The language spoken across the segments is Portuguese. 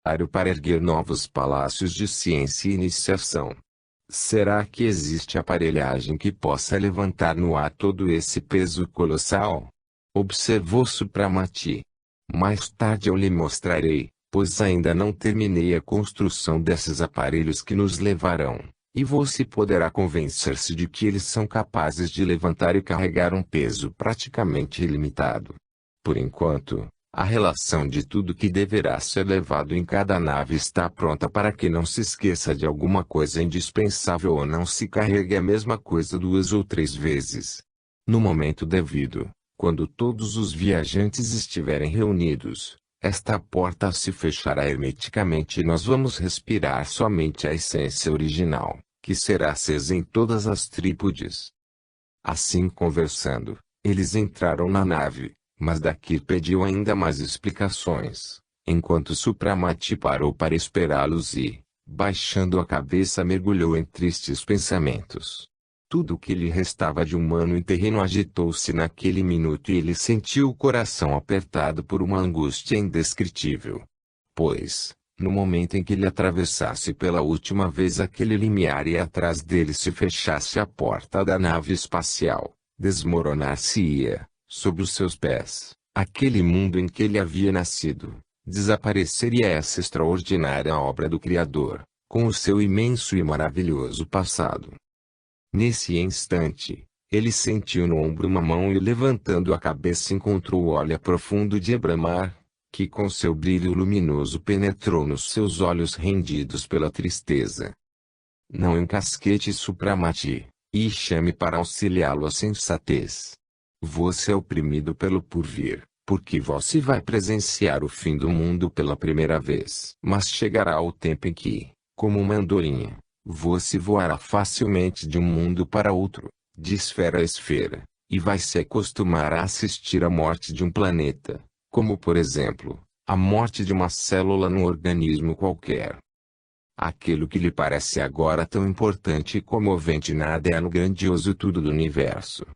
para erguer novos palácios de ciência e iniciação. Será que existe aparelhagem que possa levantar no ar todo esse peso colossal? Observou Supramati. Mais tarde eu lhe mostrarei, pois ainda não terminei a construção desses aparelhos que nos levarão, e você poderá convencer-se de que eles são capazes de levantar e carregar um peso praticamente ilimitado. Por enquanto, a relação de tudo que deverá ser levado em cada nave está pronta para que não se esqueça de alguma coisa indispensável ou não se carregue a mesma coisa 2 ou 3 vezes. No momento devido, quando todos os viajantes estiverem reunidos, esta porta se fechará hermeticamente e nós vamos respirar somente a essência original, que será acesa em todas as trípodes. Assim conversando, eles entraram na nave. Mas Dakir pediu ainda mais explicações, enquanto Supramati parou para esperá-los e, baixando a cabeça, mergulhou em tristes pensamentos. Tudo o que lhe restava de humano e terreno agitou-se naquele minuto e ele sentiu o coração apertado por uma angústia indescritível. Pois, no momento em que ele atravessasse pela última vez aquele limiar e atrás dele se fechasse a porta da nave espacial, desmoronar-se-ia, sob os seus pés, aquele mundo em que ele havia nascido. Desapareceria essa extraordinária obra do Criador, com o seu imenso e maravilhoso passado. Nesse instante, ele sentiu no ombro uma mão e levantando a cabeça encontrou o olhar profundo de Ebramar, que com seu brilho luminoso penetrou nos seus olhos rendidos pela tristeza. Não encasquete Supramati, e chame para auxiliá-lo a sensatez. Você é oprimido pelo porvir, porque você vai presenciar o fim do mundo pela primeira vez. Mas chegará o tempo em que, como uma andorinha, você voará facilmente de um mundo para outro, de esfera a esfera, e vai se acostumar a assistir à morte de um planeta, como por exemplo, a morte de uma célula num organismo qualquer. Aquilo que lhe parece agora tão importante e comovente nada é no grandioso tudo do universo.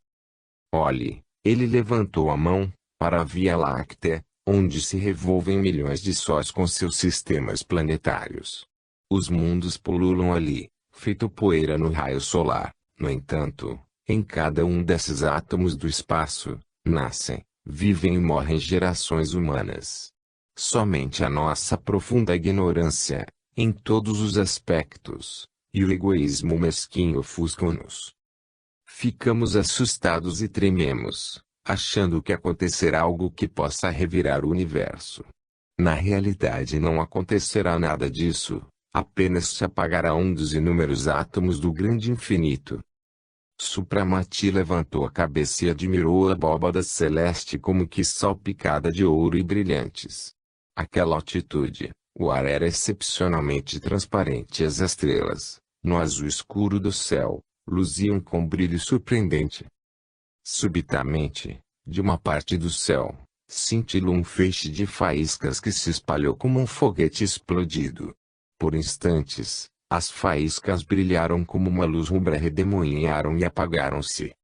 Olhe, ele levantou a mão, para a Via Láctea, onde se revolvem milhões de sóis com seus sistemas planetários. Os mundos pululam ali, feito poeira no raio solar. No entanto, em cada um desses átomos do espaço, nascem, vivem e morrem gerações humanas. Somente a nossa profunda ignorância, em todos os aspectos, e o egoísmo mesquinho ofuscam-nos. Ficamos assustados e trememos, achando que acontecerá algo que possa revirar o universo. Na realidade não acontecerá nada disso, apenas se apagará um dos inúmeros átomos do grande infinito. Supramati levantou a cabeça e admirou a abóbada celeste como que salpicada de ouro e brilhantes. Àquela altitude, o ar era excepcionalmente transparente e as estrelas, no azul escuro do céu, luziam com brilho surpreendente. Subitamente, de uma parte do céu, cintilou um feixe de faíscas que se espalhou como um foguete explodido. Por instantes, as faíscas brilharam como uma luz rubra, redemoinharam e apagaram-se.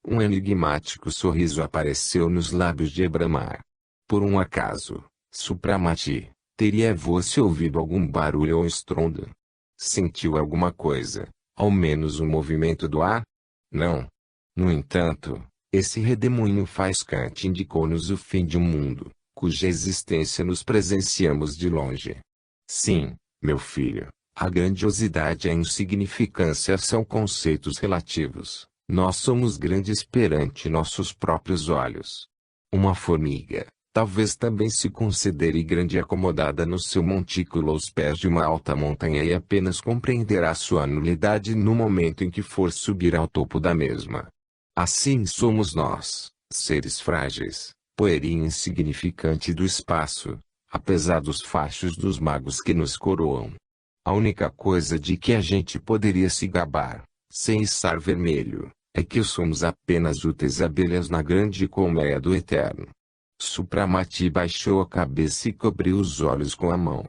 Um enigmático sorriso apareceu nos lábios de Ebramar. Por um acaso, Supramati, teria você ouvido algum barulho ou estrondo? Sentiu alguma coisa? Ao menos o movimento do ar? Não. No entanto, esse redemoinho faiscante indicou-nos o fim de um mundo, cuja existência nos presenciamos de longe. Sim, meu filho, a grandiosidade e a insignificância são conceitos relativos. Nós somos grandes perante nossos próprios olhos. Uma formiga, talvez também se considere grande e acomodada no seu montículo aos pés de uma alta montanha e apenas compreenderá sua nulidade no momento em que for subir ao topo da mesma. Assim somos nós, seres frágeis, poeirinha insignificante do espaço, apesar dos fachos dos magos que nos coroam. A única coisa de que a gente poderia se gabar, sem içar vermelho, é que somos apenas úteis abelhas na grande colmeia do eterno. Supramati baixou a cabeça e cobriu os olhos com a mão.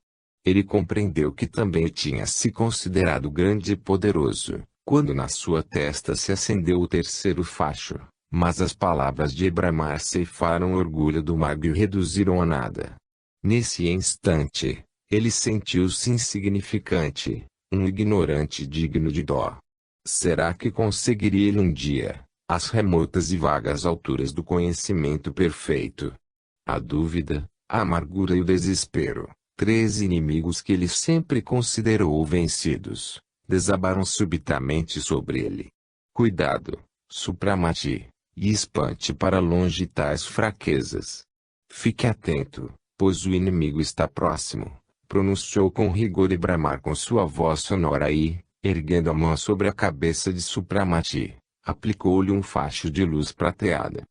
Ele compreendeu que também tinha se considerado grande e poderoso, quando na sua testa se acendeu o terceiro facho, mas as palavras de Ebramar ceifaram o orgulho do mago e o reduziram a nada. Nesse instante, Ele sentiu-se insignificante, um ignorante digno de dó. Será que conseguiria ele um dia, às remotas e vagas alturas do conhecimento perfeito? A dúvida, a amargura e o desespero, três inimigos que ele sempre considerou vencidos, desabaram subitamente sobre ele. Cuidado, Supramati, e espante para longe tais fraquezas. Fique atento, pois o inimigo está próximo, pronunciou com rigor e bramar com sua voz sonora e, erguendo a mão sobre a cabeça de Supramati, aplicou-lhe um facho de luz prateada.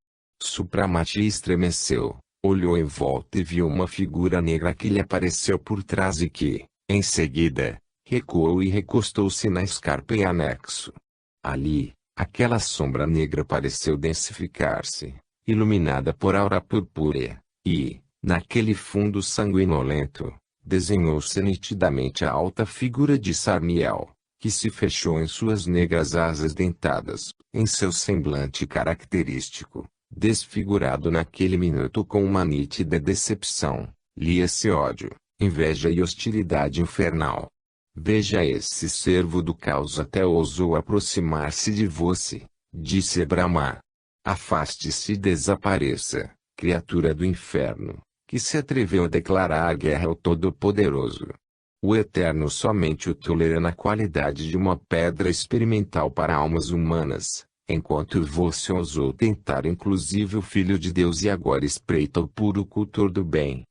Supramati estremeceu, olhou em volta e viu uma figura negra que lhe apareceu por trás e que, em seguida, recuou e recostou-se na escarpa em anexo. Ali, aquela sombra negra pareceu densificar-se, iluminada por aura purpúrea, e, naquele fundo sanguinolento, desenhou-se nitidamente a alta figura de Sarmiel, que se fechou em suas negras asas dentadas, em seu semblante característico, desfigurado naquele minuto com uma nítida decepção, lia-se ódio, inveja e hostilidade infernal. Veja, esse servo do caos até ousou aproximar-se de você, disse Brahma. Afaste-se e desapareça, criatura do inferno, que se atreveu a declarar guerra ao Todo-Poderoso. O Eterno somente o tolera na qualidade de uma pedra experimental para almas humanas, enquanto você ousou tentar inclusive o Filho de Deus e agora espreita o puro cultor do bem.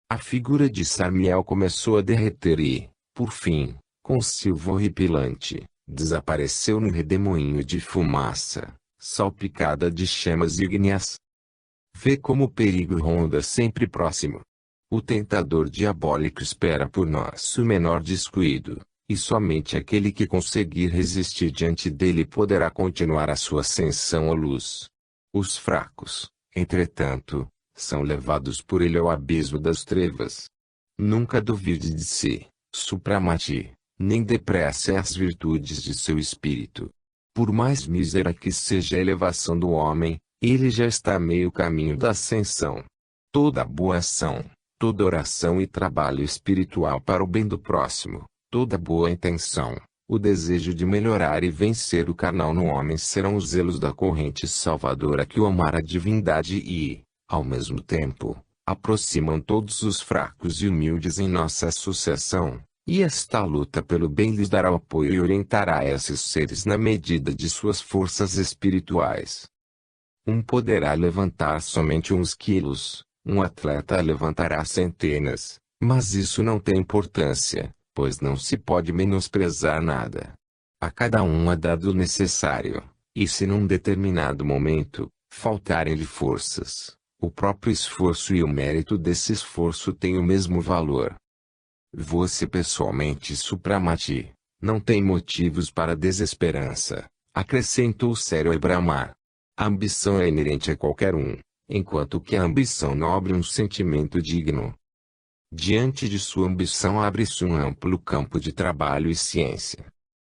A figura de Sarmiel começou a derreter e, por fim, com silvo horripilante, desapareceu no redemoinho de fumaça, salpicada de chamas ígneas. Vê como o perigo ronda sempre próximo. O tentador diabólico espera por nosso menor descuido, e somente aquele que conseguir resistir diante dele poderá continuar a sua ascensão à luz. Os fracos, entretanto, são levados por ele ao abismo das trevas. Nunca duvide de si, Supramati, nem depresse as virtudes de seu espírito. Por mais mísera que seja a elevação do homem, ele já está a meio caminho da ascensão. Toda boa ação, toda oração e trabalho espiritual para o bem do próximo, toda boa intenção, o desejo de melhorar e vencer o carnal no homem serão os zelos da corrente salvadora que o amar a divindade e, ao mesmo tempo, aproximam todos os fracos e humildes em nossa associação, e esta luta pelo bem lhes dará apoio e orientará esses seres na medida de suas forças espirituais. Um poderá levantar somente uns quilos, um atleta levantará centenas, mas isso não tem importância, pois não se pode menosprezar nada. A cada um é dado o necessário, e se num determinado momento, faltarem-lhe forças, o próprio esforço e o mérito desse esforço têm o mesmo valor. Você pessoalmente, Supramati, não tem motivos para desesperança, acrescentou sério Brahma. A ambição é inerente a qualquer um, enquanto que a ambição nobre é um sentimento digno. Diante de sua ambição abre-se um amplo campo de trabalho e ciência.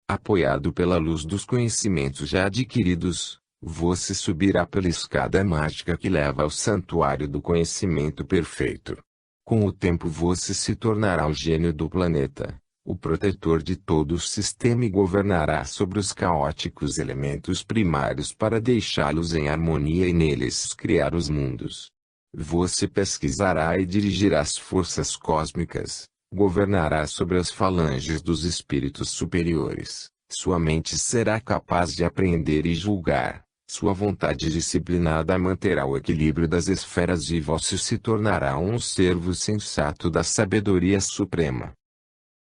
Apoiado pela luz dos conhecimentos já adquiridos, você subirá pela escada mágica que leva ao santuário do conhecimento perfeito. Com o tempo você se tornará o gênio do planeta, o protetor de todo o sistema e governará sobre os caóticos elementos primários para deixá-los em harmonia e neles criar os mundos. Você pesquisará e dirigirá as forças cósmicas, governará sobre as falanges dos espíritos superiores, sua mente será capaz de aprender e julgar. Sua vontade disciplinada manterá o equilíbrio das esferas e você se tornará um servo sensato da sabedoria suprema.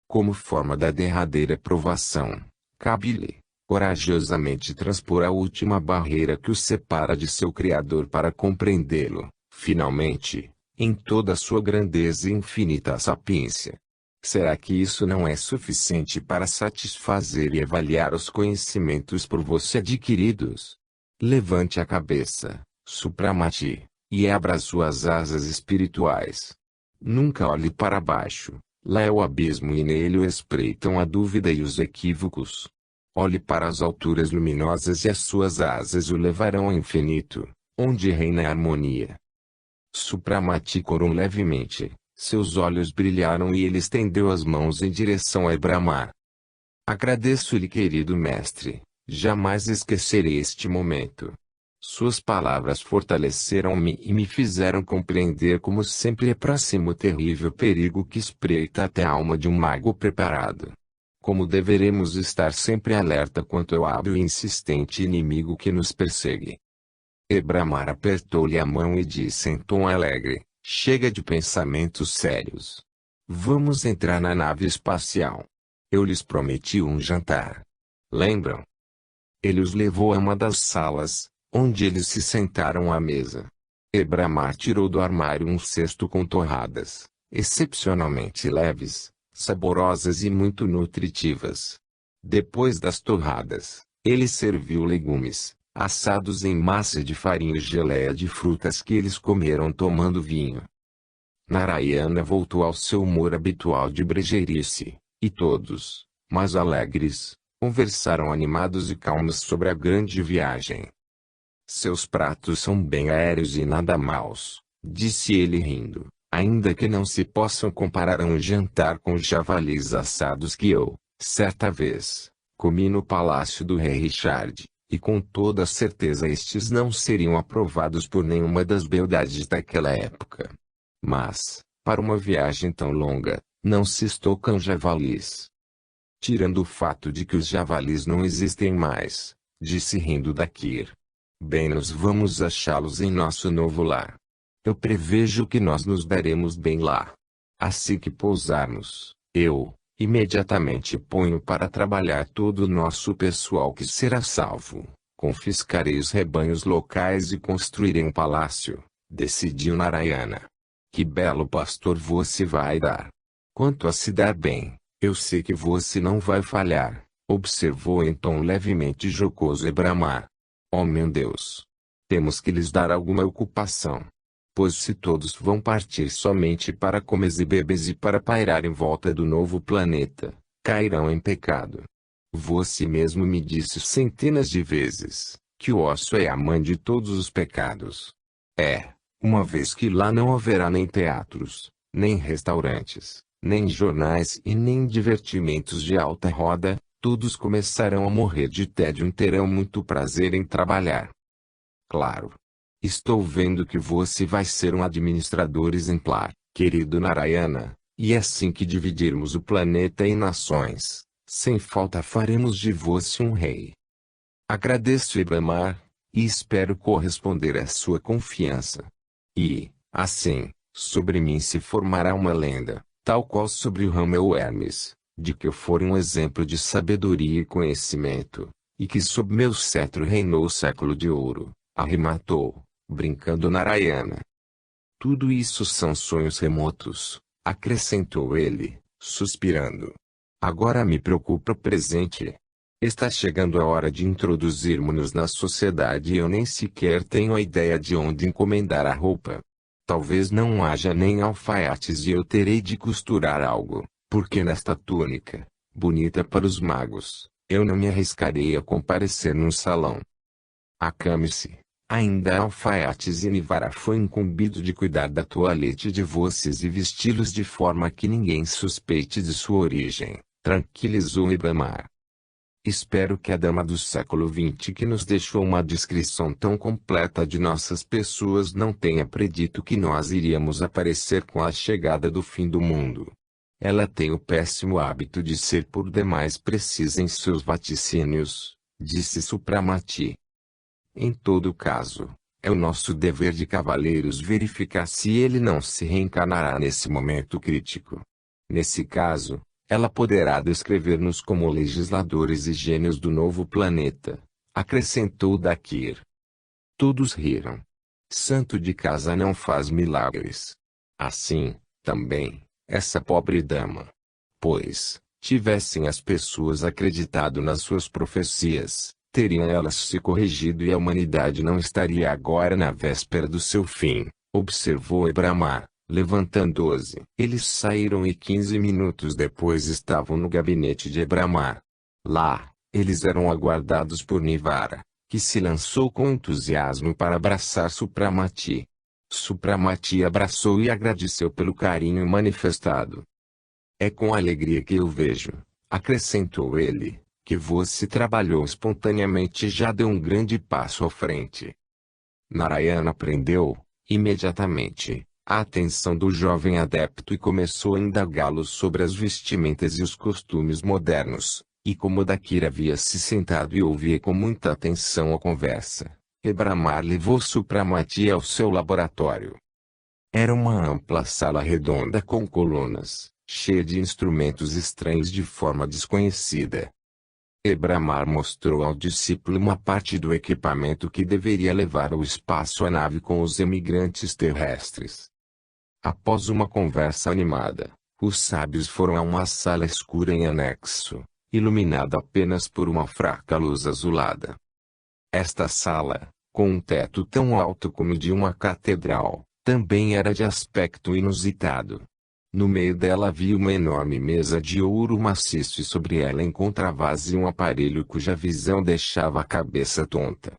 Como forma da derradeira provação, cabe-lhe, corajosamente transpor a última barreira que o separa de seu Criador para compreendê-lo, finalmente, em toda a sua grandeza e infinita sapiência. Será que isso não é suficiente para satisfazer e avaliar os conhecimentos por você adquiridos? Levante a cabeça, Supramati, e abra suas asas espirituais. Nunca olhe para baixo, lá é o abismo e nele o espreitam a dúvida e os equívocos. Olhe para as alturas luminosas e as suas asas o levarão ao infinito, onde reina a harmonia. Supramati corou levemente, Seus olhos brilharam e ele estendeu as mãos em direção a Ebramar. Agradeço-lhe, querido mestre. Jamais esquecerei este momento. Suas palavras fortaleceram-me e me fizeram compreender como sempre é próximo o terrível perigo que espreita até a alma de um mago preparado. Como deveremos estar sempre alerta quanto ao hábil e insistente inimigo que nos persegue. Ebramar apertou-lhe a mão e disse em tom alegre: chega de pensamentos sérios. Vamos entrar na nave espacial. Eu lhes prometi um jantar. Lembram? Ele os levou a uma das salas, onde eles se sentaram à mesa. Ebramar tirou do armário um cesto com torradas, excepcionalmente leves, saborosas e muito nutritivas. Depois das torradas, ele serviu legumes, assados em massa de farinha e geleia de frutas que eles comeram tomando vinho. Narayana voltou ao seu humor habitual de brejeirice, e todos, mais alegres, conversaram animados e calmos sobre a grande viagem. Seus pratos são bem aéreos e nada maus, disse ele rindo, ainda que não se possam comparar a um jantar com os javalis assados que eu, certa vez, comi no palácio do rei Richard, e com toda certeza estes não seriam aprovados por nenhuma das beldades daquela época. Mas, para uma viagem tão longa, não se estocam javalis. Tirando o fato de que os javalis não existem mais, disse rindo Dakir. Bem, nós vamos achá-los em nosso novo lar. Eu prevejo que nós nos daremos bem lá. Assim que pousarmos, eu, imediatamente ponho para trabalhar todo o nosso pessoal que será salvo. Confiscarei os rebanhos locais e construirei um palácio, decidiu Narayana. Que belo pastor você vai dar. Quanto a se dar bem, eu sei que você não vai falhar, observou em tom levemente jocoso Ebramar. Oh meu Deus! Temos que lhes dar alguma ocupação. Pois se todos vão partir somente para comes e bebes e para pairar em volta do novo planeta, cairão em pecado. Você mesmo me disse centenas de vezes, que o ócio é a mãe de todos os pecados. Uma vez que lá não haverá nem teatros, nem restaurantes, nem jornais e nem divertimentos de alta roda, todos começarão a morrer de tédio e terão muito prazer em trabalhar. Claro. Estou vendo que você vai ser um administrador exemplar, querido Narayana, e assim que dividirmos o planeta em nações, sem falta faremos de você um rei. Agradeço Ebramar, e espero corresponder à sua confiança. E, assim, sobre mim se formará uma lenda, tal qual sobre o Ramel Hermes, de que eu for um exemplo de sabedoria e conhecimento, e que sob meu cetro reinou o século de ouro, arrematou, brincando Narayana. Tudo isso são sonhos remotos, acrescentou ele, suspirando. Agora me preocupa o presente. Está chegando a hora de introduzirmos-nos na sociedade e eu nem sequer tenho a ideia de onde encomendar a roupa. Talvez não haja nem alfaiates e eu terei de costurar algo, porque nesta túnica, bonita para os magos, eu não me arriscarei a comparecer num salão. Acame-se. Ainda alfaiates e Nivara foi incumbido de cuidar da toalete de vocês e vesti-los de forma que ninguém suspeite de sua origem, tranquilizou Ebramar. Espero que a dama do século XX que nos deixou uma descrição tão completa de nossas pessoas não tenha predito que nós iríamos aparecer com a chegada do fim do mundo. Ela tem o péssimo hábito de ser por demais precisa em seus vaticínios, disse Supramati. Em todo caso, é o nosso dever de cavaleiros verificar se ele não se reencarnará nesse momento crítico. Nesse caso, ela poderá descrever-nos como legisladores e gênios do novo planeta, acrescentou Dakir. Todos riram. Santo de casa não faz milagres. Assim, também, essa pobre dama. Pois, tivessem as pessoas acreditado nas suas profecias, teriam elas se corrigido e a humanidade não estaria agora na véspera do seu fim, observou Ebramar, levantando-se. Eles saíram e 15 minutos depois estavam no gabinete de Ebramar. Lá, eles eram aguardados por Nivara, que se lançou com entusiasmo para abraçar Supramati. Supramati abraçou e agradeceu pelo carinho manifestado. É com alegria que eu vejo, acrescentou ele, que você trabalhou espontaneamente e já deu um grande passo à frente. Narayana prendeu, imediatamente, a atenção do jovem adepto e começou a indagá-lo sobre as vestimentas e os costumes modernos, e como Dakira havia se sentado e ouvia com muita atenção a conversa, Ebramar levou Supramati ao seu laboratório. Era uma ampla sala redonda com colunas, cheia de instrumentos estranhos de forma desconhecida. Ebramar mostrou ao discípulo uma parte do equipamento que deveria levar ao espaço a nave com os emigrantes terrestres. Após uma conversa animada, os sábios foram a uma sala escura em anexo, iluminada apenas por uma fraca luz azulada. Esta sala, com um teto tão alto como o de uma catedral, também era de aspecto inusitado. No meio dela havia uma enorme mesa de ouro maciço e sobre ela encontrava-se um aparelho cuja visão deixava a cabeça tonta.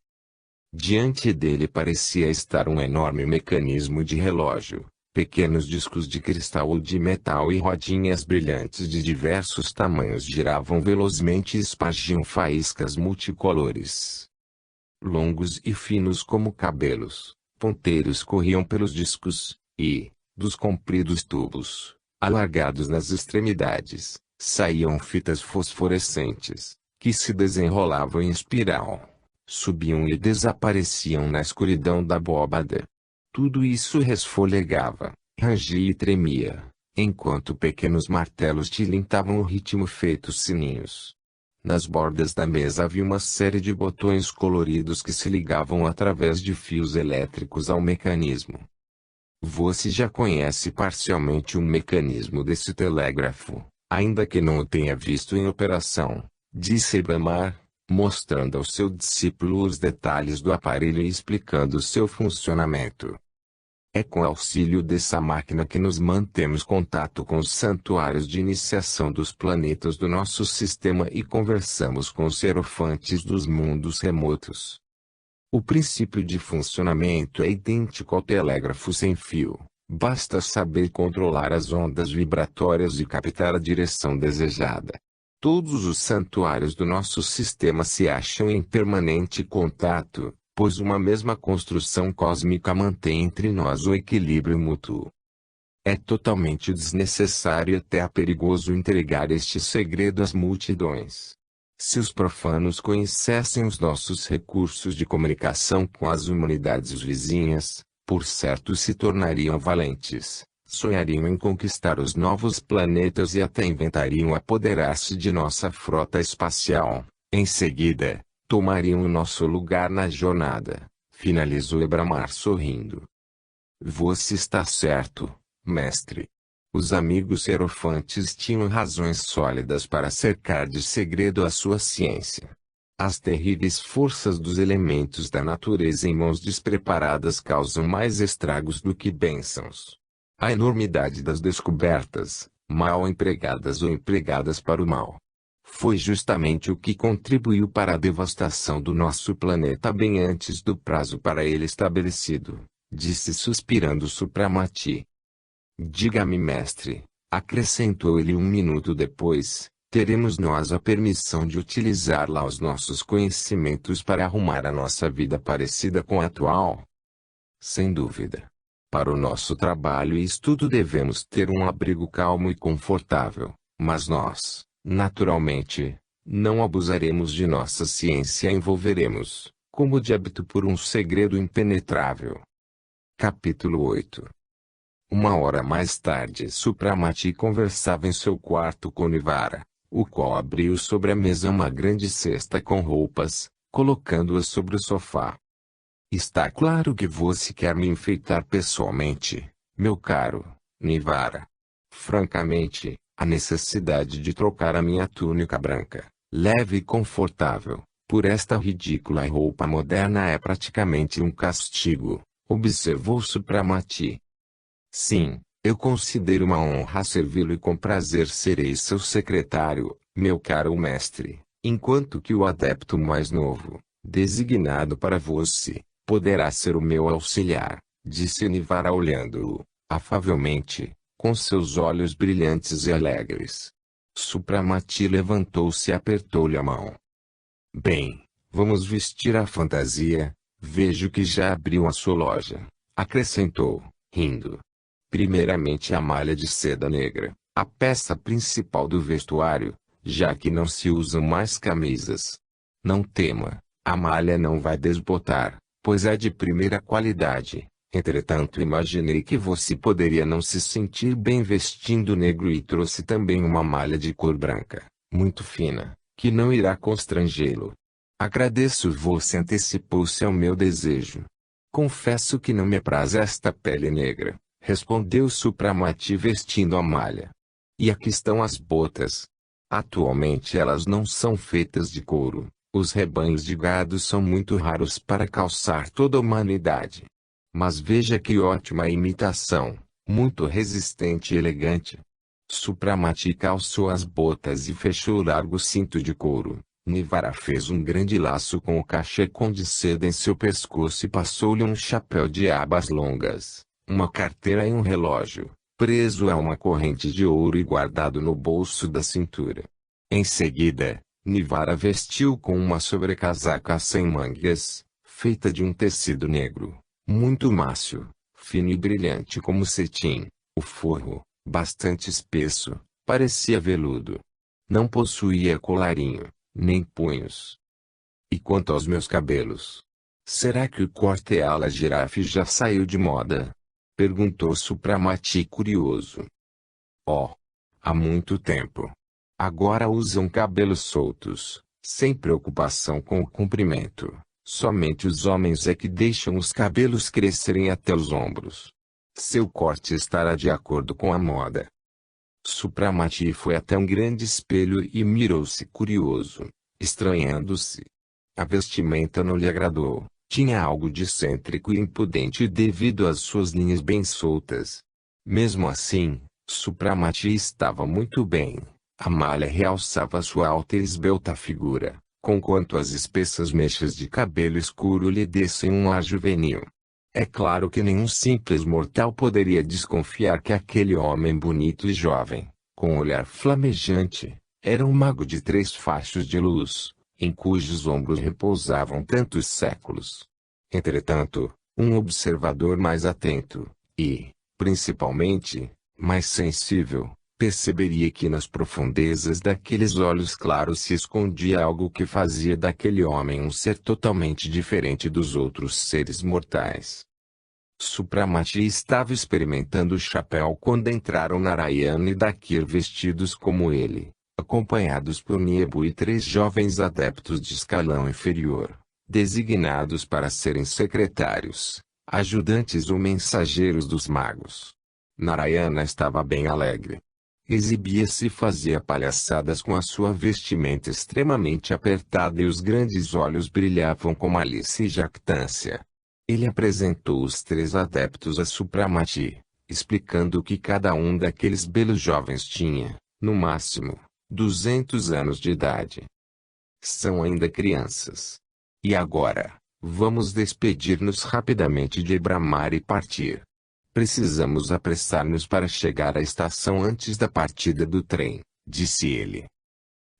Diante dele parecia estar um enorme mecanismo de relógio, pequenos discos de cristal ou de metal e rodinhas brilhantes de diversos tamanhos giravam velozmente e espargiam faíscas multicolores. Longos e finos como cabelos, ponteiros corriam pelos discos, e, dos compridos tubos, alargados nas extremidades, saíam fitas fosforescentes, que se desenrolavam em espiral, subiam e desapareciam na escuridão da abóbada. Tudo isso resfolegava, rangia e tremia, enquanto pequenos martelos tilintavam o ritmo feito sininhos. Nas bordas da mesa havia uma série de botões coloridos que se ligavam através de fios elétricos ao mecanismo. Você já conhece parcialmente o mecanismo desse telégrafo, ainda que não o tenha visto em operação, disse Ebramar, mostrando ao seu discípulo os detalhes do aparelho e explicando seu funcionamento. É com auxílio dessa máquina que nos mantemos contato com os santuários de iniciação dos planetas do nosso sistema e conversamos com os hierofantes dos mundos remotos. O princípio de funcionamento é idêntico ao telégrafo sem fio, basta saber controlar as ondas vibratórias e captar a direção desejada. Todos os santuários do nosso sistema se acham em permanente contato, pois uma mesma construção cósmica mantém entre nós o equilíbrio mútuo. É totalmente desnecessário e até perigoso entregar este segredo às multidões. Se os profanos conhecessem os nossos recursos de comunicação com as humanidades vizinhas, por certo se tornariam valentes, sonhariam em conquistar os novos planetas e até inventariam apoderar-se de nossa frota espacial. Em seguida, tomariam o nosso lugar na jornada, finalizou Ebramar sorrindo. Você está certo, mestre. Os amigos hierofantes tinham razões sólidas para cercar de segredo a sua ciência. As terríveis forças dos elementos da natureza em mãos despreparadas causam mais estragos do que bênçãos. A enormidade das descobertas, mal empregadas ou empregadas para o mal, foi justamente o que contribuiu para a devastação do nosso planeta bem antes do prazo para ele estabelecido, disse suspirando Supramati. Diga-me, mestre, acrescentou ele 1 minuto depois, teremos nós a permissão de utilizar lá os nossos conhecimentos para arrumar a nossa vida parecida com a atual? Sem dúvida. Para o nosso trabalho e estudo devemos ter um abrigo calmo e confortável, mas nós, naturalmente, não abusaremos de nossa ciência e envolveremos, como de hábito por um segredo impenetrável. Capítulo 8. 1 hora mais tarde Supramati conversava em seu quarto com Nivara, o qual abriu sobre a mesa uma grande cesta com roupas, colocando-as sobre o sofá. Está claro que você quer me enfeitar pessoalmente, meu caro Nivara. Francamente, a necessidade de trocar a minha túnica branca, leve e confortável, por esta ridícula roupa moderna é praticamente um castigo, observou Supramati. Sim, eu considero uma honra servi-lo e com prazer serei seu secretário, meu caro mestre, enquanto que o adepto mais novo, designado para você, poderá ser o meu auxiliar, disse Nivara olhando-o, afavelmente, com seus olhos brilhantes e alegres. Supramati levantou-se e apertou-lhe a mão. Bem, vamos vestir a fantasia, vejo que já abriu a sua loja, acrescentou, rindo. Primeiramente a malha de seda negra, a peça principal do vestuário, já que não se usam mais camisas. Não tema, a malha não vai desbotar, pois é de primeira qualidade. Entretanto, imaginei que você poderia não se sentir bem vestindo negro e trouxe também uma malha de cor branca, muito fina, que não irá constrangê-lo. Agradeço, você antecipou-se ao meu desejo. Confesso que não me apraz esta pele negra, respondeu Supramati vestindo a malha. E aqui estão as botas. Atualmente elas não são feitas de couro, os rebanhos de gado são muito raros para calçar toda a humanidade. Mas veja que ótima imitação, muito resistente e elegante. Supramati calçou as botas e fechou o largo cinto de couro. Nivara fez um grande laço com o cachecol de seda em seu pescoço e passou-lhe um chapéu de abas longas, uma carteira e um relógio, preso a uma corrente de ouro e guardado no bolso da cintura. Em seguida, Nivara vestiu com uma sobrecasaca sem mangas, feita de um tecido negro, muito mácio, fino e brilhante como cetim. O forro, bastante espesso, parecia veludo. Não possuía colarinho, nem punhos. E quanto aos meus cabelos? Será que o corte ala girafe já saiu de moda? Perguntou Supramati curioso. Oh! Há muito tempo. Agora usam cabelos soltos, sem preocupação com o comprimento. Somente os homens é que deixam os cabelos crescerem até os ombros. Seu corte estará de acordo com a moda. Supramati foi até um grande espelho e mirou-se curioso, estranhando-se. A vestimenta não lhe agradou, tinha algo de excêntrico e impudente devido às suas linhas bem soltas. Mesmo assim, Supramati estava muito bem. A malha realçava sua alta e esbelta figura, conquanto as espessas mechas de cabelo escuro lhe dessem um ar juvenil. É claro que nenhum simples mortal poderia desconfiar que aquele homem bonito e jovem, com olhar flamejante, era um mago de 3 fachos de luz, em cujos ombros repousavam tantos séculos. Entretanto, um observador mais atento, e, principalmente, mais sensível, perceberia que nas profundezas daqueles olhos claros se escondia algo que fazia daquele homem um ser totalmente diferente dos outros seres mortais. Supramati estava experimentando o chapéu quando entraram Narayana e Dakir vestidos como ele, acompanhados por Niebu e 3 jovens adeptos de escalão inferior, designados para serem secretários, ajudantes ou mensageiros dos magos. Narayana estava bem alegre. Exibia-se e fazia palhaçadas com a sua vestimenta extremamente apertada e os grandes olhos brilhavam com malícia e jactância. Ele apresentou os 3 adeptos a Supramati, explicando que cada um daqueles belos jovens tinha, no máximo, 200 anos de idade. São ainda crianças. E agora, vamos despedir-nos rapidamente de Brahmari e partir. Precisamos apressar-nos para chegar à estação antes da partida do trem, disse ele.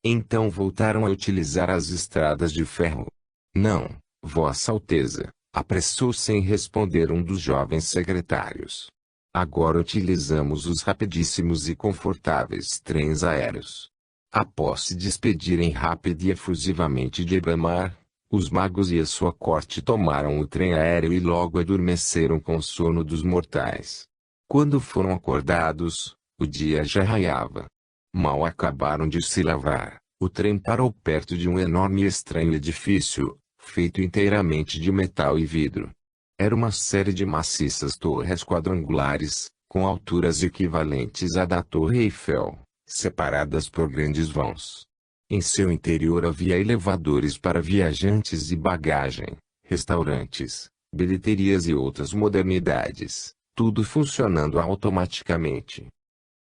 Então voltaram a utilizar as estradas de ferro. Não, Vossa Alteza, apressou-se em responder um dos jovens secretários. Agora utilizamos os rapidíssimos e confortáveis trens aéreos. Após se despedirem rápida e efusivamente de Brahmar, os magos e a sua corte tomaram o trem aéreo e logo adormeceram com o sono dos mortais. Quando foram acordados, o dia já raiava. Mal acabaram de se lavar, o trem parou perto de um enorme e estranho edifício, feito inteiramente de metal e vidro. Era uma série de maciças torres quadrangulares, com alturas equivalentes à da Torre Eiffel, separadas por grandes vãos. Em seu interior havia elevadores para viajantes e bagagem, restaurantes, bilheterias e outras modernidades, tudo funcionando automaticamente.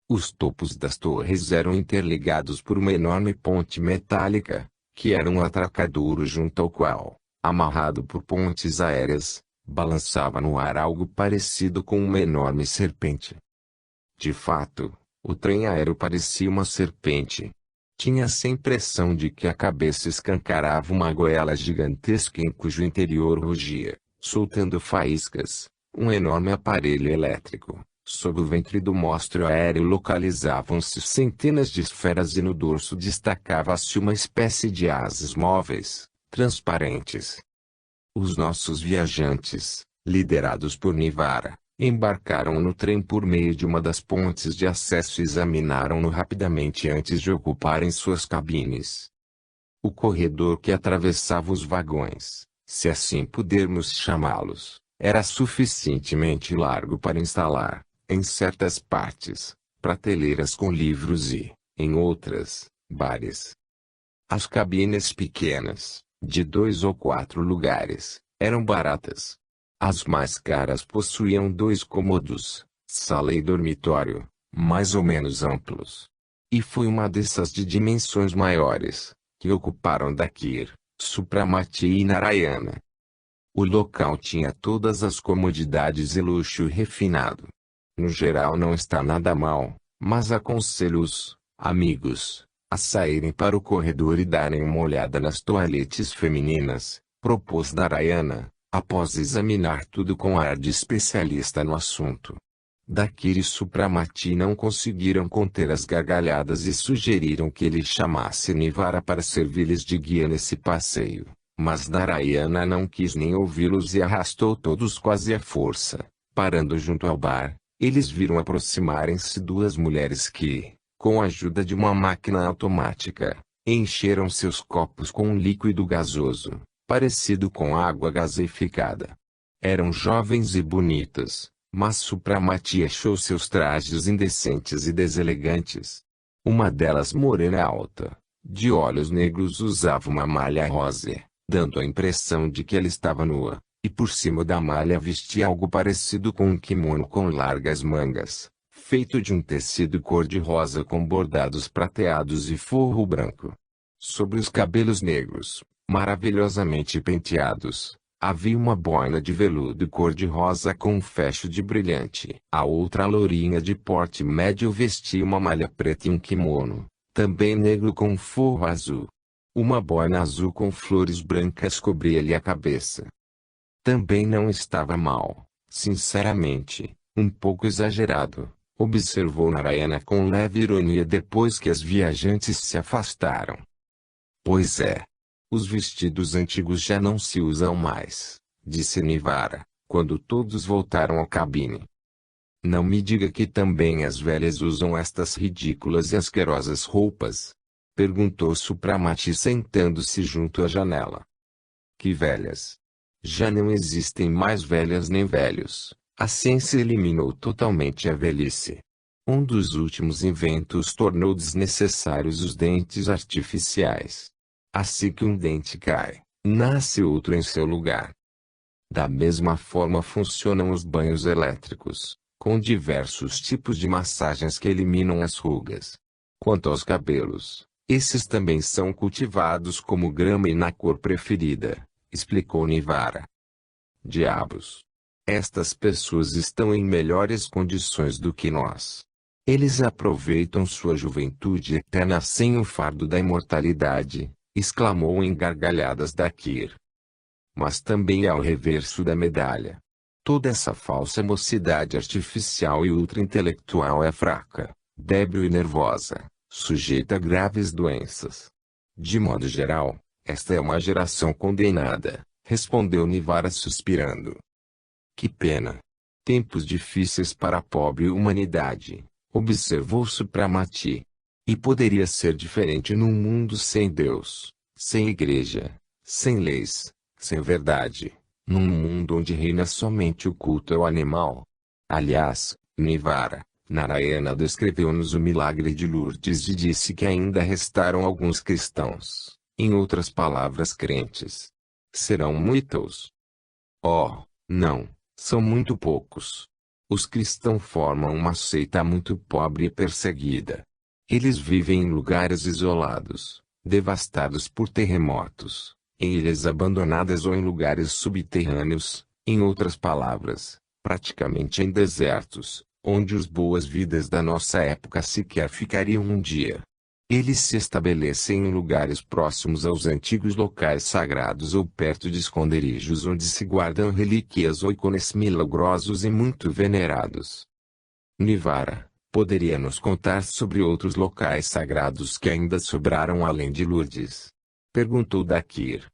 Os topos das torres eram interligados por uma enorme ponte metálica, que era um atracadouro junto ao qual, amarrado por pontes aéreas, balançava no ar algo parecido com uma enorme serpente. De fato, o trem aéreo parecia uma serpente. Tinha-se a impressão de que a cabeça escancarava uma goela gigantesca em cujo interior rugia, soltando faíscas, um enorme aparelho elétrico. Sob o ventre do monstro aéreo localizavam-se centenas de esferas e no dorso destacava-se uma espécie de asas móveis, transparentes. Os nossos viajantes, liderados por Nivara, embarcaram no trem por meio de uma das pontes de acesso e examinaram-no rapidamente antes de ocuparem suas cabines. O corredor que atravessava os vagões, se assim pudermos chamá-los, era suficientemente largo para instalar, em certas partes, prateleiras com livros e, em outras, bares. As cabines pequenas, de 2 ou 4 lugares, eram baratas. As mais caras possuíam 2 cômodos, sala e dormitório, mais ou menos amplos. E foi uma dessas de dimensões maiores, que ocuparam Dakir, Supramati e Narayana. O local tinha todas as comodidades e luxo refinado. No geral não está nada mal, mas aconselho os amigos a saírem para o corredor e darem uma olhada nas toaletes femininas, propôs Narayana, após examinar tudo com ar de especialista no assunto. Dakir e Supramati não conseguiram conter as gargalhadas e sugeriram que ele chamasse Nivara para servir-lhes de guia nesse passeio, mas Narayana não quis nem ouvi-los e arrastou todos quase à força. Parando junto ao bar, eles viram aproximarem-se 2 mulheres que, com a ajuda de uma máquina automática, encheram seus copos com um líquido gasoso, parecido com água gaseificada. Eram jovens e bonitas, mas Supramati achou seus trajes indecentes e deselegantes. Uma delas, morena alta, de olhos negros, usava uma malha rosa, dando a impressão de que ela estava nua, e por cima da malha vestia algo parecido com um kimono com largas mangas, feito de um tecido cor-de-rosa com bordados prateados e forro branco. Sobre os cabelos negros, maravilhosamente penteados, havia uma boina de veludo cor-de-rosa com um fecho de brilhante. A outra lourinha de porte médio vestia uma malha preta e um kimono, também negro com forro azul. Uma boina azul com flores brancas cobria-lhe a cabeça. Também não estava mal, sinceramente, um pouco exagerado, observou Narayana com leve ironia depois que as viajantes se afastaram. Pois é. Os vestidos antigos já não se usam mais, disse Nivara, quando todos voltaram à cabine. Não me diga que também as velhas usam estas ridículas e asquerosas roupas? Perguntou Supramati sentando-se junto à janela. Que velhas? Já não existem mais velhas nem velhos. A ciência eliminou totalmente a velhice. Um dos últimos inventos tornou desnecessários os dentes artificiais. Assim que um dente cai, nasce outro em seu lugar. Da mesma forma funcionam os banhos elétricos, com diversos tipos de massagens que eliminam as rugas. Quanto aos cabelos, esses também são cultivados como grama e na cor preferida, explicou Nivara. Diabos! Estas pessoas estão em melhores condições do que nós. Eles aproveitam sua juventude eterna sem o fardo da imortalidade, exclamou em gargalhadas Dakir. Mas também há o reverso da medalha. Toda essa falsa mocidade artificial e ultra-intelectual é fraca, débil e nervosa, sujeita a graves doenças. De modo geral, esta é uma geração condenada, respondeu Nivara suspirando. Que pena. Tempos difíceis para a pobre humanidade, observou Supramati. E poderia ser diferente num mundo sem Deus, sem igreja, sem leis, sem verdade, num mundo onde reina somente o culto ao animal. Aliás, Nivara, Narayana descreveu-nos o milagre de Lourdes e disse que ainda restaram alguns cristãos, em outras palavras crentes. Serão muitos? Oh, não, são muito poucos. Os cristãos formam uma seita muito pobre e perseguida. Eles vivem em lugares isolados, devastados por terremotos, em ilhas abandonadas ou em lugares subterrâneos, Em outras palavras, praticamente em desertos, onde os boas-vidas da nossa época sequer ficariam um dia. Eles se estabelecem em lugares próximos aos antigos locais sagrados ou perto de esconderijos onde se guardam relíquias ou ícones milagrosos e muito venerados. Nivara, poderia nos contar sobre outros locais sagrados que ainda sobraram além de Lourdes? Perguntou Dakir.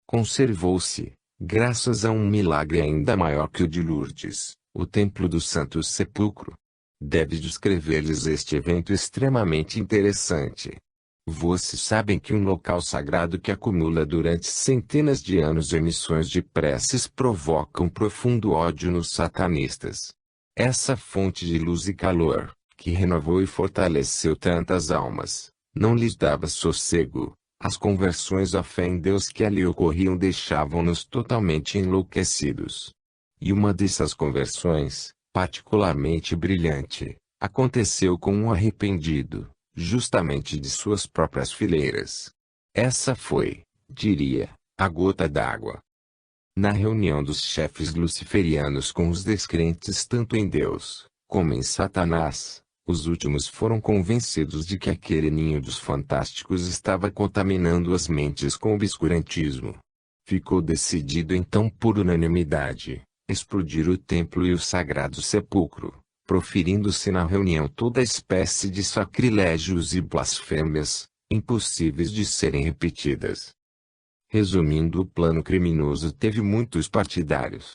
Conservou-se, graças a um milagre ainda maior que o de Lourdes, o Templo do Santo Sepulcro. Deve descrever-lhes este evento extremamente interessante. Vocês sabem que um local sagrado que acumula durante centenas de anos emissões de preces provoca um profundo ódio nos satanistas. Essa fonte de luz e calor, que renovou e fortaleceu tantas almas, não lhes dava sossego. As conversões à fé em Deus que ali ocorriam deixavam-nos totalmente enlouquecidos. E uma dessas conversões, particularmente brilhante, aconteceu com um arrependido, justamente de suas próprias fileiras. Essa foi, diria, a gota d'água. Na reunião dos chefes luciferianos com os descrentes tanto em Deus, como em Satanás, os últimos foram convencidos de que aquele ninho dos fantásticos estava contaminando as mentes com obscurantismo. Ficou decidido então por unanimidade explodir o templo e o sagrado sepulcro, proferindo-se na reunião toda espécie de sacrilégios e blasfêmias, impossíveis de serem repetidas. Resumindo, o plano criminoso teve muitos partidários.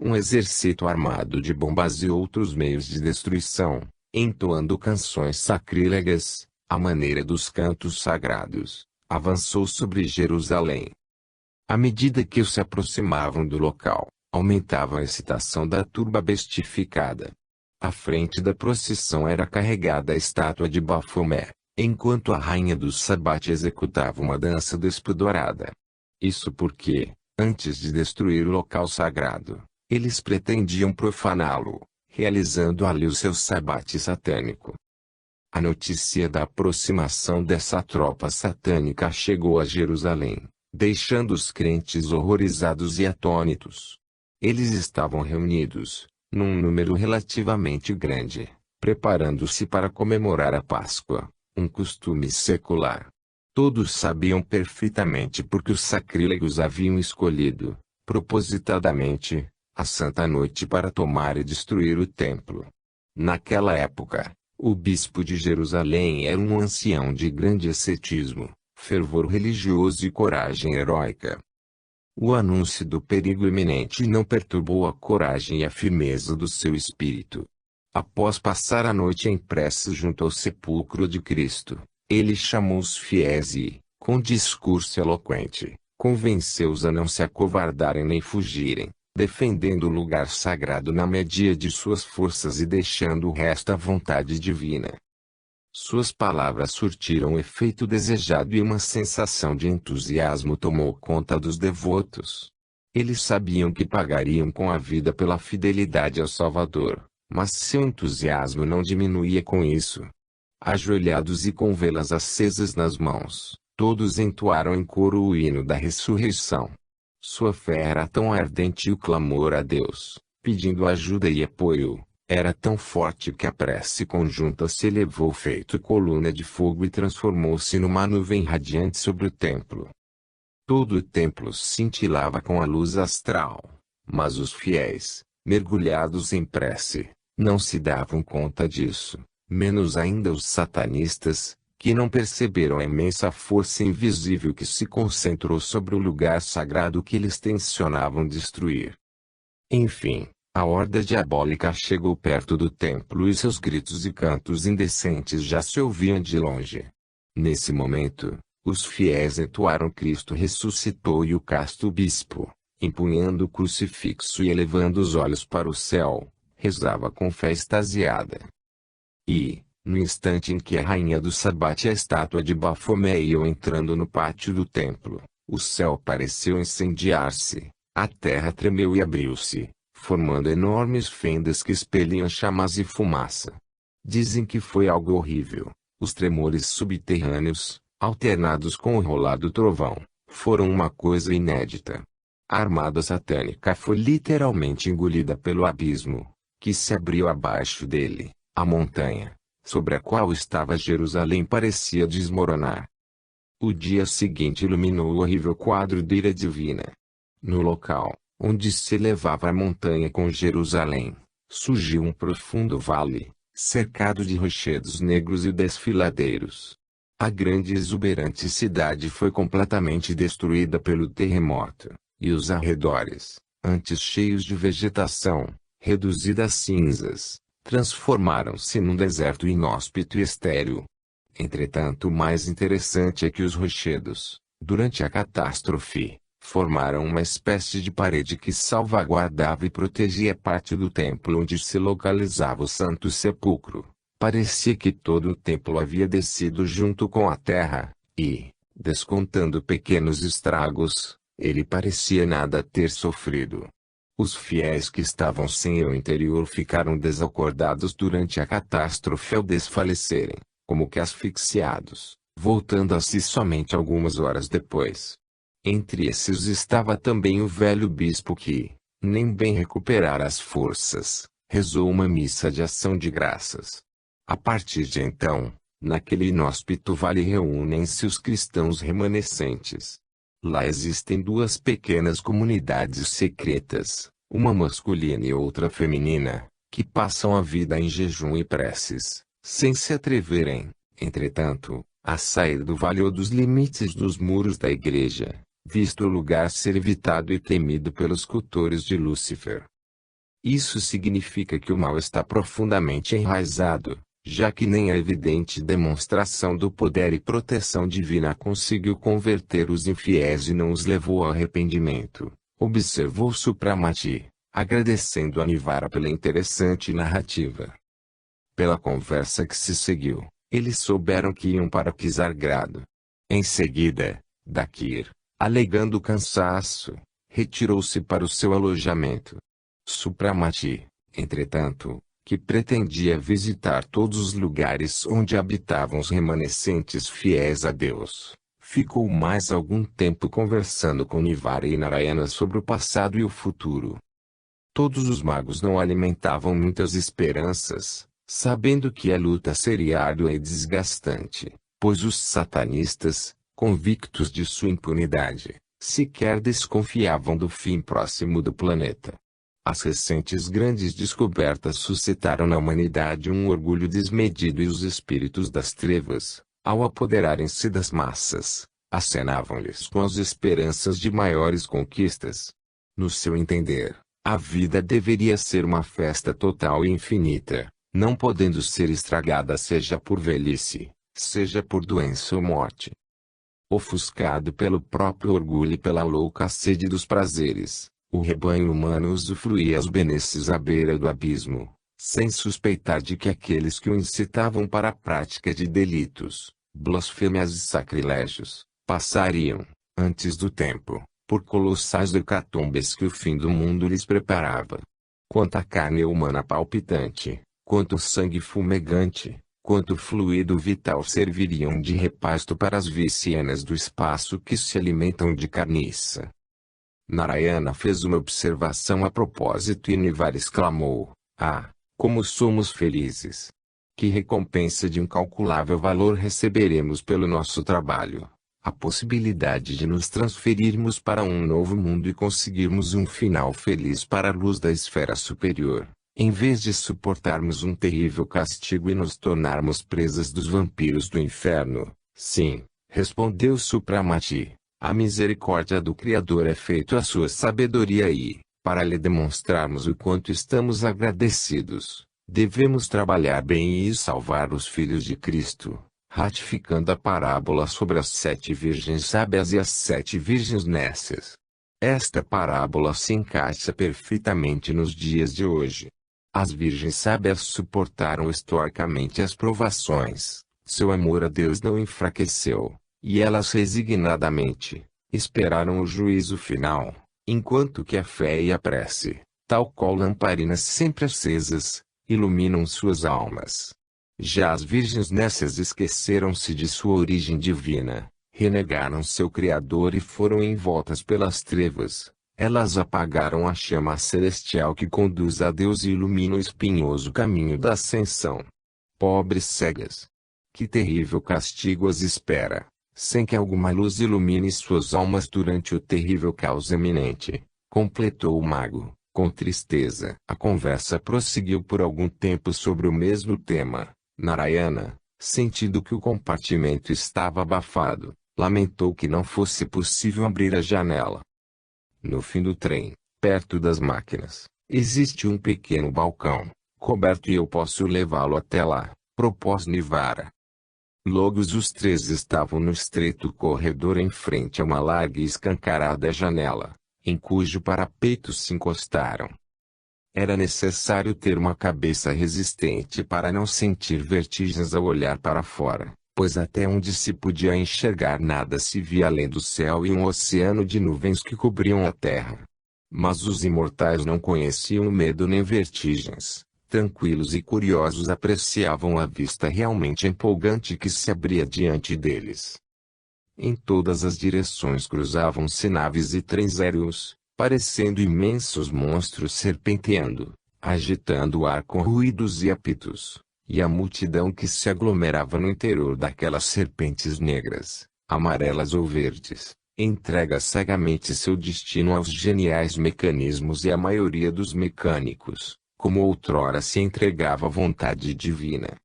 Um exército armado de bombas e outros meios de destruição, entoando canções sacrílegas, à maneira dos cantos sagrados, avançou sobre Jerusalém. À medida que se aproximavam do local, aumentava a excitação da turba bestificada. À frente da procissão era carregada a estátua de Bafomé, enquanto a rainha do Sabate executava uma dança despudorada. Isso porque, antes de destruir o local sagrado, eles pretendiam profaná-lo, realizando ali o seu sabate satânico. A notícia da aproximação dessa tropa satânica chegou a Jerusalém, deixando os crentes horrorizados e atônitos. Eles estavam reunidos, num número relativamente grande, preparando-se para comemorar a Páscoa, um costume secular. Todos sabiam perfeitamente porque os sacrílegos haviam escolhido, propositadamente, a Santa Noite para tomar e destruir o templo. Naquela época, o bispo de Jerusalém era um ancião de grande ascetismo, fervor religioso e coragem heróica. O anúncio do perigo iminente não perturbou a coragem e a firmeza do seu espírito. Após passar a noite em preces junto ao sepulcro de Cristo, ele chamou os fiéis e, com discurso eloquente, convenceu-os a não se acovardarem nem fugirem, defendendo o lugar sagrado na medida de suas forças e deixando o resto à vontade divina. Suas palavras surtiram o efeito desejado e uma sensação de entusiasmo tomou conta dos devotos. Eles sabiam que pagariam com a vida pela fidelidade ao Salvador, mas seu entusiasmo não diminuía com isso. Ajoelhados e com velas acesas nas mãos, todos entoaram em coro o hino da ressurreição. Sua fé era tão ardente e o clamor a Deus, pedindo ajuda e apoio, era tão forte que a prece conjunta se elevou feito coluna de fogo e transformou-se numa nuvem radiante sobre o templo. Todo o templo cintilava com a luz astral, mas os fiéis, mergulhados em prece, não se davam conta disso, menos ainda os satanistas, que não perceberam a imensa força invisível que se concentrou sobre o lugar sagrado que eles tensionavam destruir. Enfim, a horda diabólica chegou perto do templo e seus gritos e cantos indecentes já se ouviam de longe. Nesse momento, os fiéis entoaram Cristo ressuscitou e o casto bispo, empunhando o crucifixo e elevando os olhos para o céu, rezava com fé extasiada. E, no instante em que a rainha do Sabate e a estátua de Bafomé iam entrando no pátio do templo, o céu pareceu incendiar-se, a terra tremeu e abriu-se, formando enormes fendas que expeliam chamas e fumaça. Dizem que foi algo horrível. Os tremores subterrâneos, alternados com o rolar do trovão, foram uma coisa inédita. A armada satânica foi literalmente engolida pelo abismo, que se abriu abaixo dele. A montanha, sobre a qual estava Jerusalém, parecia desmoronar. O dia seguinte iluminou o horrível quadro de ira divina. No local, onde se elevava a montanha com Jerusalém, surgiu um profundo vale, cercado de rochedos negros e desfiladeiros. A grande e exuberante cidade foi completamente destruída pelo terremoto, e os arredores, antes cheios de vegetação, reduzida a cinzas, transformaram-se num deserto inóspito e estéril. Entretanto, o mais interessante é que os rochedos, durante a catástrofe, formaram uma espécie de parede que salvaguardava e protegia parte do templo onde se localizava o Santo Sepulcro. Parecia que todo o templo havia descido junto com a terra, e, descontando pequenos estragos, ele parecia nada ter sofrido. Os fiéis que estavam sem o interior ficaram desacordados durante a catástrofe ao desfalecerem, como que asfixiados, voltando a si somente algumas horas depois. Entre esses estava também o velho bispo que, nem bem recuperara as forças, rezou uma missa de ação de graças. A partir de então, naquele inóspito vale reúnem-se os cristãos remanescentes. Lá existem duas pequenas comunidades secretas, uma masculina e outra feminina, que passam a vida em jejum e preces, sem se atreverem, entretanto, a sair do vale ou dos limites dos muros da igreja, visto o lugar ser evitado e temido pelos cultores de Lúcifer. Isso significa que o mal está profundamente enraizado, já que nem a evidente demonstração do poder e proteção divina conseguiu converter os infiéis e não os levou ao arrependimento, observou Supramati, agradecendo a Nivara pela interessante narrativa. Pela conversa que se seguiu, eles souberam que iam para Kisargrado. Em seguida, Dakir, alegando cansaço, retirou-se para o seu alojamento. Supramati, entretanto, que pretendia visitar todos os lugares onde habitavam os remanescentes fiéis a Deus, ficou mais algum tempo conversando com Nivara e Narayana sobre o passado e o futuro. Todos os magos não alimentavam muitas esperanças, sabendo que a luta seria árdua e desgastante, pois os satanistas, convictos de sua impunidade, sequer desconfiavam do fim próximo do planeta. As recentes grandes descobertas suscitaram na humanidade um orgulho desmedido e os espíritos das trevas, ao apoderarem-se das massas, acenavam-lhes com as esperanças de maiores conquistas. No seu entender, a vida deveria ser uma festa total e infinita, não podendo ser estragada seja por velhice, seja por doença ou morte. Ofuscado pelo próprio orgulho e pela louca sede dos prazeres, o rebanho humano usufruía os benesses à beira do abismo, sem suspeitar de que aqueles que o incitavam para a prática de delitos, blasfêmias e sacrilégios, passariam, antes do tempo, por colossais hecatombes que o fim do mundo lhes preparava. Quanto a carne humana palpitante, quanto sangue fumegante, quanto fluido vital serviriam de repasto para as vicienas do espaço que se alimentam de carniça. Narayana fez uma observação a propósito e Nivara exclamou: "Ah, como somos felizes! Que recompensa de incalculável valor receberemos pelo nosso trabalho! A possibilidade de nos transferirmos para um novo mundo e conseguirmos um final feliz para a luz da esfera superior, em vez de suportarmos um terrível castigo e nos tornarmos presas dos vampiros do inferno." "Sim", respondeu Supramati. "A misericórdia do Criador é feito à sua sabedoria e, para lhe demonstrarmos o quanto estamos agradecidos, devemos trabalhar bem e salvar os filhos de Cristo, ratificando a parábola sobre as 7 virgens sábias e as 7 virgens nécias. Esta parábola se encaixa perfeitamente nos dias de hoje. As virgens sábias suportaram estoicamente as provações, seu amor a Deus não enfraqueceu, e elas resignadamente esperaram o juízo final, enquanto que a fé e a prece, tal qual lamparinas sempre acesas, iluminam suas almas. Já as virgens nécias esqueceram-se de sua origem divina, renegaram seu Criador e foram envoltas pelas trevas, Elas apagaram a chama celestial que conduz a Deus e ilumina o espinhoso caminho da ascensão. Pobres cegas! Que terrível castigo as espera, sem que alguma luz ilumine suas almas durante o terrível caos eminente, completou o mago, com tristeza. A conversa prosseguiu por algum tempo sobre o mesmo tema. Narayana, sentindo que o compartimento estava abafado, lamentou que não fosse possível abrir a janela. No fim do trem, perto das máquinas, existe um pequeno balcão, coberto e eu posso levá-lo até lá, propôs Nivara. Logo os três estavam no estreito corredor em frente a uma larga e escancarada janela, em cujo parapeito se encostaram. Era necessário ter uma cabeça resistente para não sentir vertigens ao olhar para fora, pois até onde se podia enxergar nada se via além do céu e um oceano de nuvens que cobriam a terra. Mas os imortais não conheciam medo nem vertigens, tranquilos e curiosos apreciavam a vista realmente empolgante que se abria diante deles. Em todas as direções cruzavam-se naves e trens aéreos, parecendo imensos monstros serpenteando, agitando o ar com ruídos e apitos. E a multidão que se aglomerava no interior daquelas serpentes negras, amarelas ou verdes, entrega cegamente seu destino aos geniais mecanismos e a maioria dos mecânicos, como outrora se entregava à vontade divina.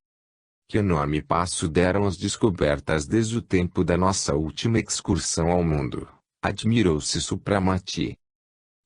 Que enorme passo deram as descobertas desde o tempo da nossa última excursão ao mundo, admirou-se Supramati.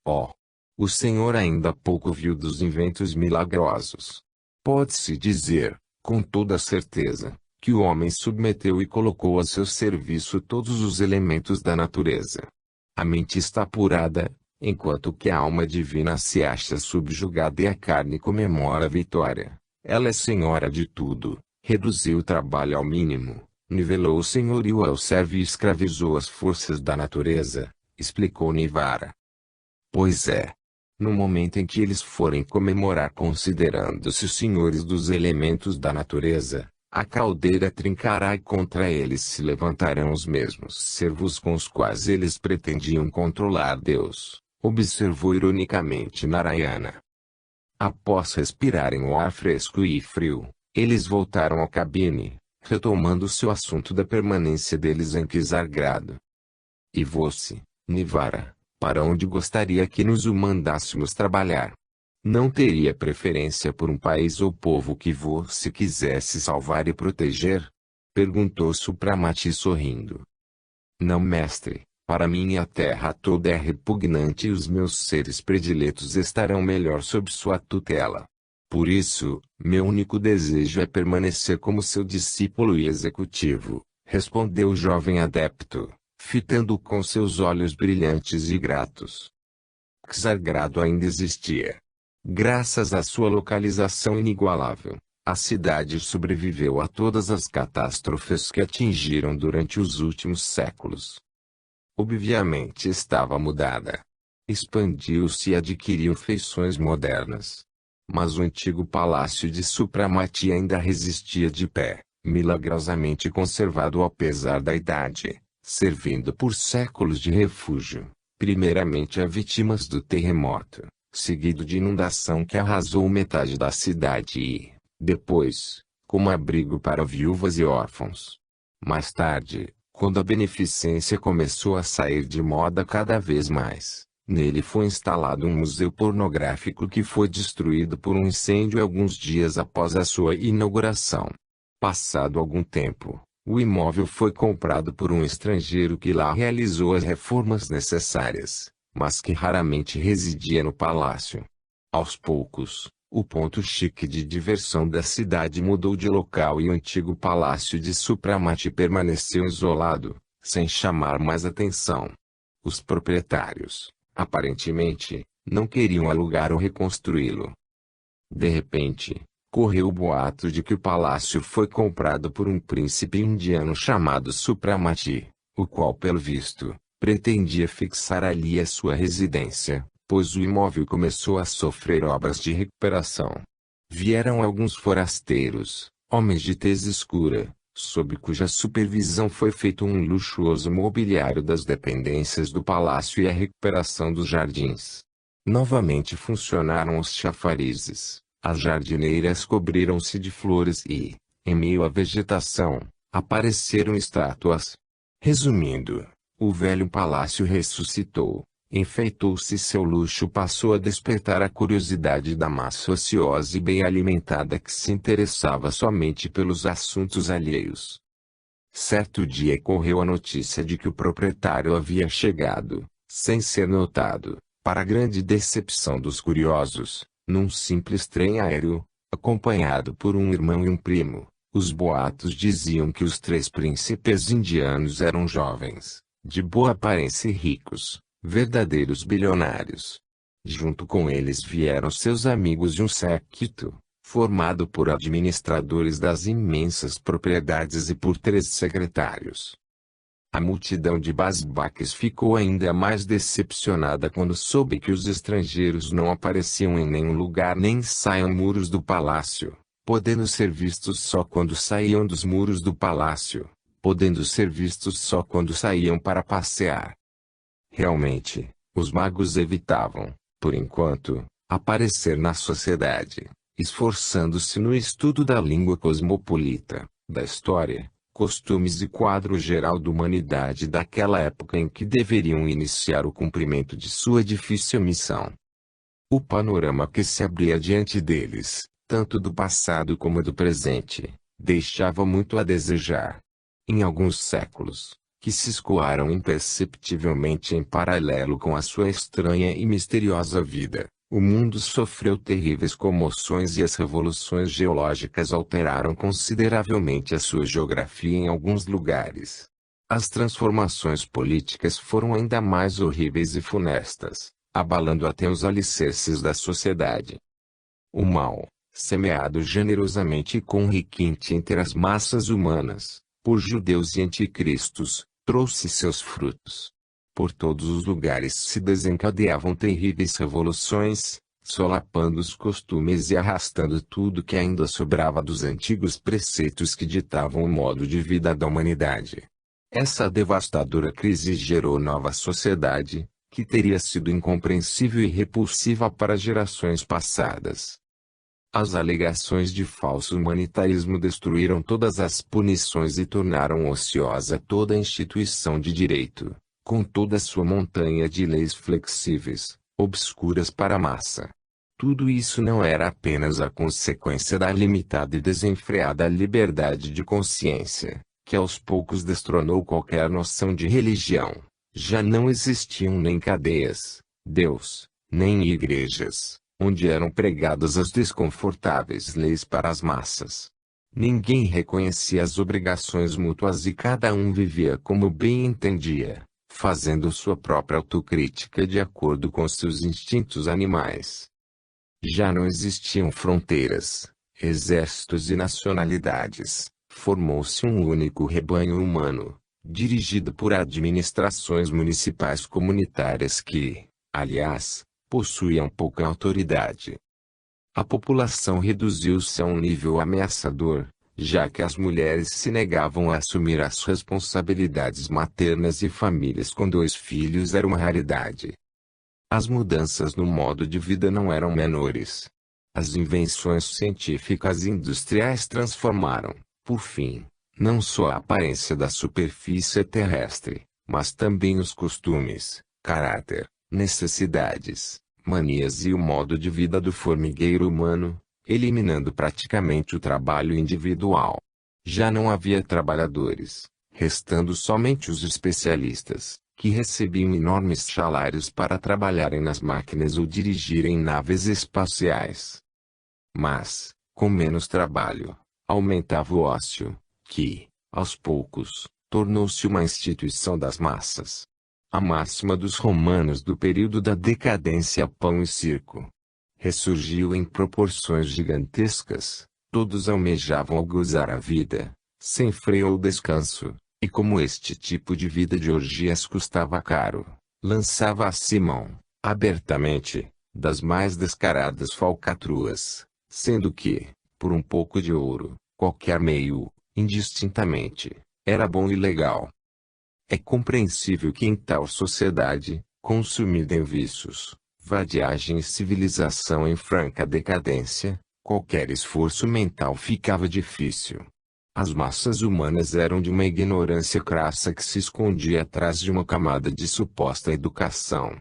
Oh! O Senhor ainda há pouco viu dos inventos milagrosos. Pode-se dizer, com toda certeza, que o homem submeteu e colocou a seu serviço todos os elementos da natureza. A mente está apurada, enquanto que a alma divina se acha subjugada e a carne comemora a vitória. Ela é senhora de tudo, reduziu o trabalho ao mínimo, nivelou o senhorio ao servo e escravizou as forças da natureza, explicou Nivara. Pois é. No momento em que eles forem comemorar considerando-se os senhores dos elementos da natureza, a caldeira trincará e contra eles se levantarão os mesmos servos com os quais eles pretendiam controlar Deus, observou ironicamente Narayana. Após respirarem o ar fresco e frio, eles voltaram à cabine, retomando seu assunto da permanência deles em Ksargrado. E você, Nivara? Para onde gostaria que nos o mandássemos trabalhar? Não teria preferência por um país ou povo que você quisesse salvar e proteger? Perguntou Supramati sorrindo. Não, mestre, para mim a terra toda é repugnante e os meus seres prediletos estarão melhor sob sua tutela. Por isso, meu único desejo é permanecer como seu discípulo e executivo, respondeu o jovem adepto, fitando-o com seus olhos brilhantes e gratos. Ksargrado ainda existia. Graças à sua localização inigualável, a cidade sobreviveu a todas as catástrofes que atingiram durante os últimos séculos. Obviamente estava mudada. Expandiu-se e adquiriu feições modernas. Mas o antigo palácio de Supramati ainda resistia de pé, milagrosamente conservado apesar da idade, servindo por séculos de refúgio, primeiramente a vítimas do terremoto, seguido de inundação que arrasou metade da cidade e, depois, como abrigo para viúvas e órfãos. Mais tarde, quando a beneficência começou a sair de moda cada vez mais, nele foi instalado um museu pornográfico que foi destruído por um incêndio alguns dias após a sua inauguração. Passado algum tempo, o imóvel foi comprado por um estrangeiro que lá realizou as reformas necessárias, mas que raramente residia no palácio. Aos poucos, o ponto chique de diversão da cidade mudou de local e o antigo palácio de Supramati permaneceu isolado, sem chamar mais atenção. Os proprietários, aparentemente, não queriam alugar ou reconstruí-lo. De repente, correu o boato de que o palácio foi comprado por um príncipe indiano chamado Supramati, o qual pelo visto, pretendia fixar ali a sua residência, pois o imóvel começou a sofrer obras de recuperação. Vieram alguns forasteiros, homens de tez escura, sob cuja supervisão foi feito um luxuoso mobiliário das dependências do palácio e a recuperação dos jardins. Novamente funcionaram os chafarizes, as jardineiras cobriram-se de flores e, em meio à vegetação, apareceram estátuas. Resumindo, o velho palácio ressuscitou, enfeitou-se e seu luxo passou a despertar a curiosidade da massa ociosa e bem alimentada que se interessava somente pelos assuntos alheios. Certo dia correu a notícia de que o proprietário havia chegado, sem ser notado, para a grande decepção dos curiosos, num simples trem aéreo, acompanhado por um irmão e um primo. Os boatos diziam que os três príncipes indianos eram jovens, de boa aparência e ricos, verdadeiros bilionários. Junto com eles vieram seus amigos e um séquito, formado por administradores das imensas propriedades e por 3 secretários. A multidão de basbaques ficou ainda mais decepcionada quando soube que os estrangeiros não apareciam em nenhum lugar nem saíam muros do palácio, podendo ser vistos só quando saíam dos muros do palácio, podendo ser vistos só quando saíam para passear. Realmente, os magos evitavam, por enquanto, aparecer na sociedade, esforçando-se no estudo da língua cosmopolita, da história, costumes e quadro geral da humanidade daquela época em que deveriam iniciar o cumprimento de sua difícil missão. O panorama que se abria diante deles, tanto do passado como do presente, deixava muito a desejar. Em alguns séculos, que se escoaram imperceptivelmente em paralelo com a sua estranha e misteriosa vida, o mundo sofreu terríveis comoções e as revoluções geológicas alteraram consideravelmente a sua geografia em alguns lugares. As transformações políticas foram ainda mais horríveis e funestas, abalando até os alicerces da sociedade. O mal, semeado generosamente e com requinte entre as massas humanas, por judeus e anticristos, trouxe seus frutos. Por todos os lugares se desencadeavam terríveis revoluções, solapando os costumes e arrastando tudo que ainda sobrava dos antigos preceitos que ditavam o modo de vida da humanidade. Essa devastadora crise gerou nova sociedade, que teria sido incompreensível e repulsiva para gerações passadas. As alegações de falso humanitarismo destruíram todas as punições e tornaram ociosa toda a instituição de direito, com toda a sua montanha de leis flexíveis, obscuras para a massa. Tudo isso não era apenas a consequência da limitada e desenfreada liberdade de consciência, que aos poucos destronou qualquer noção de religião. Já não existiam nem cadeias, Deus, nem igrejas, onde eram pregadas as desconfortáveis leis para as massas. Ninguém reconhecia as obrigações mútuas e cada um vivia como bem entendia, fazendo sua própria autocrítica de acordo com seus instintos animais. Já não existiam fronteiras, exércitos e nacionalidades, formou-se um único rebanho humano, dirigido por administrações municipais comunitárias que, aliás, possuíam pouca autoridade. A população reduziu-se a um nível ameaçador, já que as mulheres se negavam a assumir as responsabilidades maternas e famílias com 2 filhos era uma raridade. As mudanças no modo de vida não eram menores. As invenções científicas e industriais transformaram, por fim, não só a aparência da superfície terrestre, mas também os costumes, caráter, necessidades, manias e o modo de vida do formigueiro humano, eliminando praticamente o trabalho individual. Já não havia trabalhadores, restando somente os especialistas, que recebiam enormes salários para trabalharem nas máquinas ou dirigirem naves espaciais. Mas, com menos trabalho, aumentava o ócio, que, aos poucos, tornou-se uma instituição das massas. A máxima dos romanos do período da decadência pão e circo ressurgiu em proporções gigantescas. Todos almejavam gozar a vida, sem freio ou descanso, e como este tipo de vida de orgias custava caro, lançava-se mão, abertamente, das mais descaradas falcatruas, sendo que, por um pouco de ouro, qualquer meio, indistintamente, era bom e legal. É compreensível que em tal sociedade, consumida em vícios, vadiagem e civilização em franca decadência, qualquer esforço mental ficava difícil. As massas humanas eram de uma ignorância crassa que se escondia atrás de uma camada de suposta educação.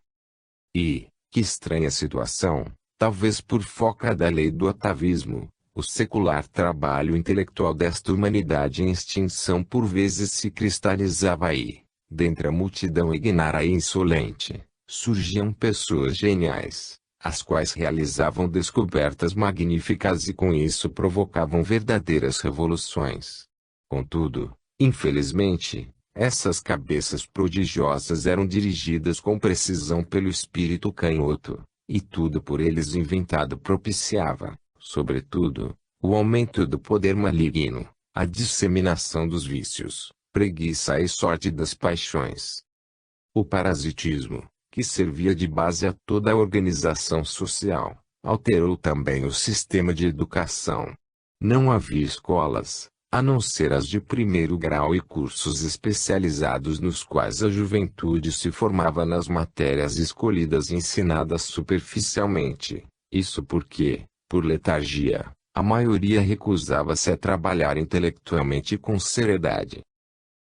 E, que estranha situação, talvez por foca da lei do atavismo, o secular trabalho intelectual desta humanidade em extinção por vezes se cristalizava aí, dentre a multidão ignara e insolente, surgiam pessoas geniais, as quais realizavam descobertas magníficas e com isso provocavam verdadeiras revoluções. Contudo, infelizmente, essas cabeças prodigiosas eram dirigidas com precisão pelo espírito canhoto, e tudo por eles inventado propiciava, sobretudo, o aumento do poder maligno, a disseminação dos vícios, preguiça e sorte das paixões. O parasitismo, que servia de base a toda a organização social, alterou também o sistema de educação. Não havia escolas, a não ser as de primeiro grau e cursos especializados nos quais a juventude se formava nas matérias escolhidas e ensinadas superficialmente. Isso porque, por letargia, a maioria recusava-se a trabalhar intelectualmente com seriedade.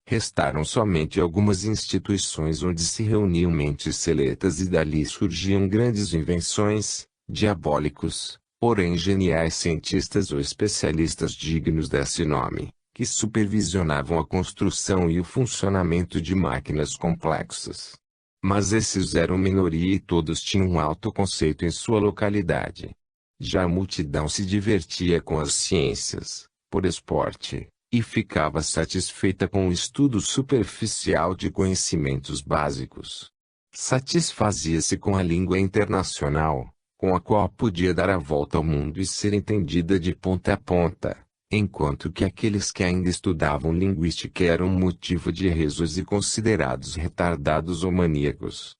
Restaram somente algumas instituições onde se reuniam mentes seletas e dali surgiam grandes invenções, diabólicos, porém geniais cientistas ou especialistas dignos desse nome, que supervisionavam a construção e o funcionamento de máquinas complexas. Mas esses eram minoria e todos tinham um alto conceito em sua localidade. Já a multidão se divertia com as ciências, por esporte, e ficava satisfeita com o estudo superficial de conhecimentos básicos. Satisfazia-se com a língua internacional, com a qual podia dar a volta ao mundo e ser entendida de ponta a ponta, enquanto que aqueles que ainda estudavam linguística eram motivo de rezos e considerados retardados ou maníacos.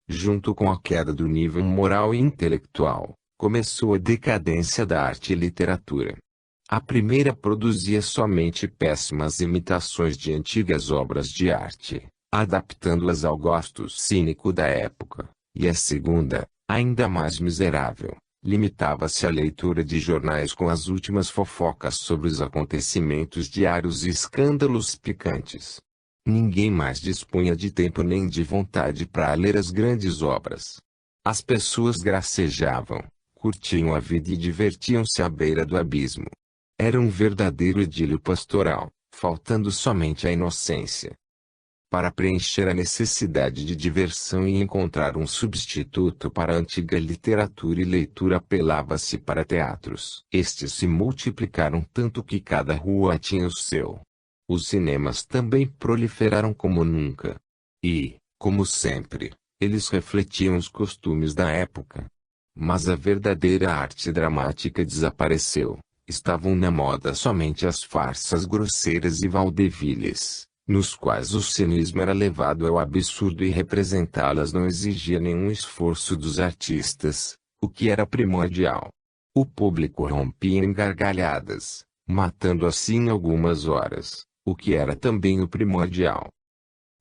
Junto com a queda do nível moral e intelectual, começou a decadência da arte e literatura. A primeira produzia somente péssimas imitações de antigas obras de arte, adaptando-as ao gosto cínico da época, e a segunda, ainda mais miserável, limitava-se à leitura de jornais com as últimas fofocas sobre os acontecimentos diários e escândalos picantes. Ninguém mais dispunha de tempo nem de vontade para ler as grandes obras. As pessoas gracejavam, curtiam a vida e divertiam-se à beira do abismo. Era um verdadeiro idílio pastoral, faltando somente a inocência. Para preencher a necessidade de diversão e encontrar um substituto para a antiga literatura e leitura apelava-se para teatros. Estes se multiplicaram tanto que cada rua tinha o seu. Os cinemas também proliferaram como nunca. E, como sempre, eles refletiam os costumes da época. Mas a verdadeira arte dramática desapareceu. Estavam na moda somente as farsas grosseiras e vaudevilles, nos quais o cinismo era levado ao absurdo e representá-las não exigia nenhum esforço dos artistas, o que era primordial. O público rompia em gargalhadas, matando assim algumas horas, o que era também o primordial.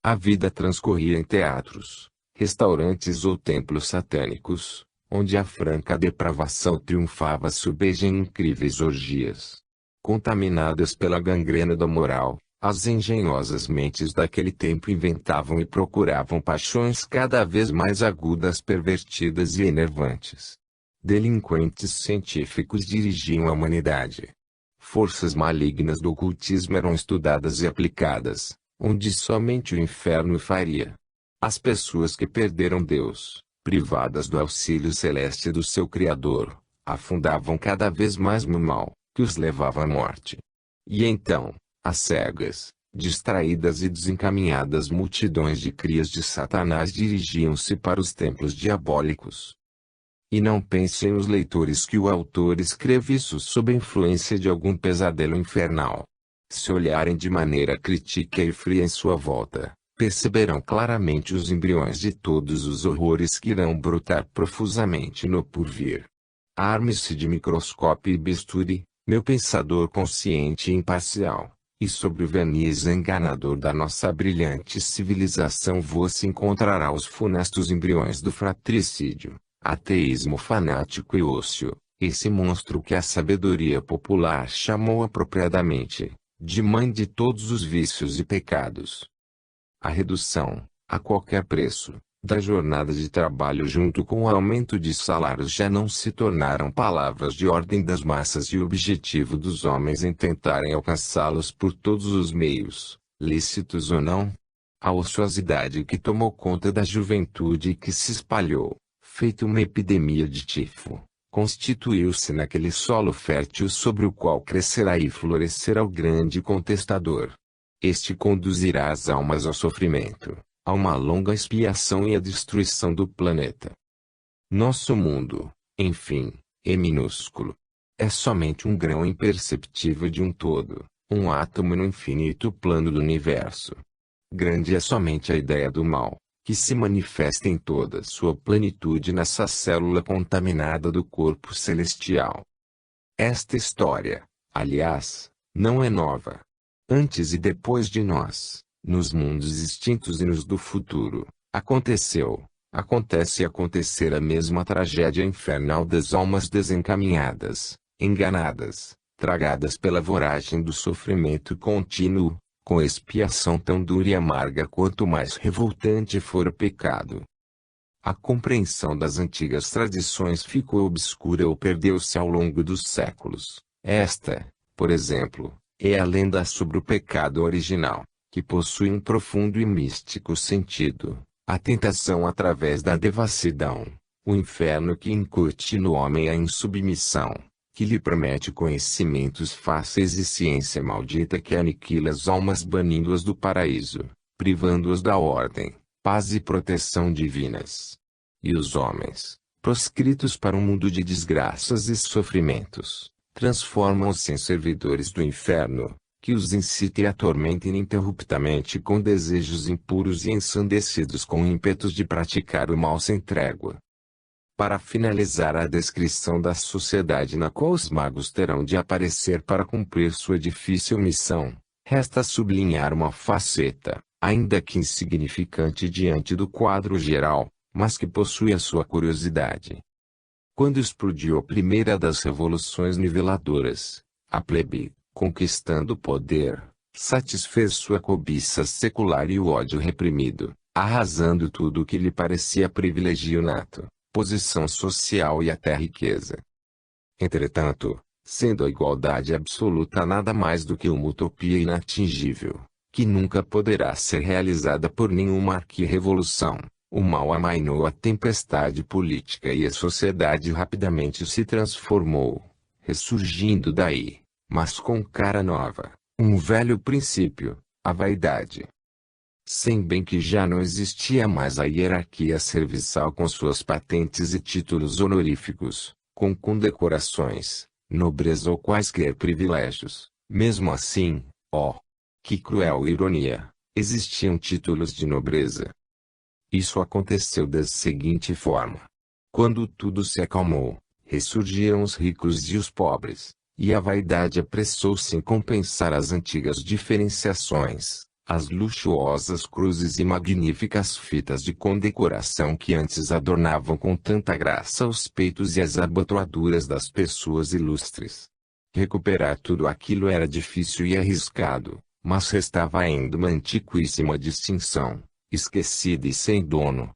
A vida transcorria em teatros, restaurantes ou templos satânicos, onde a franca depravação triunfava sob incríveis orgias. Contaminadas pela gangrena da moral, as engenhosas mentes daquele tempo inventavam e procuravam paixões cada vez mais agudas, pervertidas e enervantes. Delinquentes científicos dirigiam a humanidade. Forças malignas do ocultismo eram estudadas e aplicadas, onde somente o inferno faria. As pessoas que perderam Deus, privadas do auxílio celeste do seu Criador, afundavam cada vez mais no mal, que os levava à morte. E então, às cegas, distraídas e desencaminhadas multidões de crias de Satanás dirigiam-se para os templos diabólicos. E não pensem os leitores que o autor escreve isso sob a influência de algum pesadelo infernal. Se olharem de maneira crítica e fria em sua volta, perceberão claramente os embriões de todos os horrores que irão brotar profusamente no porvir. Arme-se de microscópio e bisturi, meu pensador consciente e imparcial, e sobre o verniz enganador da nossa brilhante civilização você encontrará os funestos embriões do fratricídio, ateísmo fanático e ócio, esse monstro que a sabedoria popular chamou apropriadamente de mãe de todos os vícios e pecados. A redução, a qualquer preço, da jornada de trabalho junto com o aumento de salários já não se tornaram palavras de ordem das massas e o objetivo dos homens em tentarem alcançá-los por todos os meios, lícitos ou não. A ociosidade que tomou conta da juventude e que se espalhou, feito uma epidemia de tifo, constituiu-se naquele solo fértil sobre o qual crescerá e florescerá o grande contestador. Este conduzirá as almas ao sofrimento, a uma longa expiação e à destruição do planeta. Nosso mundo, enfim, é minúsculo. É somente um grão imperceptível de um todo, um átomo no infinito plano do universo. Grande é somente a ideia do mal, que se manifesta em toda sua plenitude nessa célula contaminada do corpo celestial. Esta história, aliás, não é nova. Antes e depois de nós, nos mundos extintos e nos do futuro, aconteceu, acontece e acontecerá a mesma tragédia infernal das almas desencaminhadas, enganadas, tragadas pela voragem do sofrimento contínuo, com expiação tão dura e amarga quanto mais revoltante for o pecado. A compreensão das antigas tradições ficou obscura ou perdeu-se ao longo dos séculos. Esta, por exemplo, é a lenda sobre o pecado original, que possui um profundo e místico sentido, a tentação através da devassidão, o inferno que incute no homem a insubmissão, que lhe promete conhecimentos fáceis e ciência maldita que aniquila as almas banindo-as do paraíso, privando-as da ordem, paz e proteção divinas. E os homens, proscritos para um mundo de desgraças e sofrimentos, transformam-se em servidores do inferno, que os incita e atormenta ininterruptamente com desejos impuros e ensandecidos com ímpetos de praticar o mal sem trégua. Para finalizar a descrição da sociedade na qual os magos terão de aparecer para cumprir sua difícil missão, resta sublinhar uma faceta, ainda que insignificante diante do quadro geral, mas que possui a sua curiosidade. Quando explodiu a primeira das revoluções niveladoras, a plebe, conquistando o poder, satisfez sua cobiça secular e o ódio reprimido, arrasando tudo o que lhe parecia privilégio nato, posição social e até riqueza. Entretanto, sendo a igualdade absoluta nada mais do que uma utopia inatingível, que nunca poderá ser realizada por nenhuma arqui-revolução, o mal amainou a tempestade política e a sociedade rapidamente se transformou, ressurgindo daí, mas com cara nova, um velho princípio, a vaidade. Sem bem que já não existia mais a hierarquia serviçal com suas patentes e títulos honoríficos, com condecorações, nobreza ou quaisquer privilégios, mesmo assim, ó, que cruel ironia, existiam títulos de nobreza. Isso aconteceu da seguinte forma. Quando tudo se acalmou, ressurgiram os ricos e os pobres, e a vaidade apressou-se em compensar as antigas diferenciações, as luxuosas cruzes e magníficas fitas de condecoração que antes adornavam com tanta graça os peitos e as abotoaduras das pessoas ilustres. Recuperar tudo aquilo era difícil e arriscado, mas restava ainda uma antiquíssima distinção, esquecida e sem dono.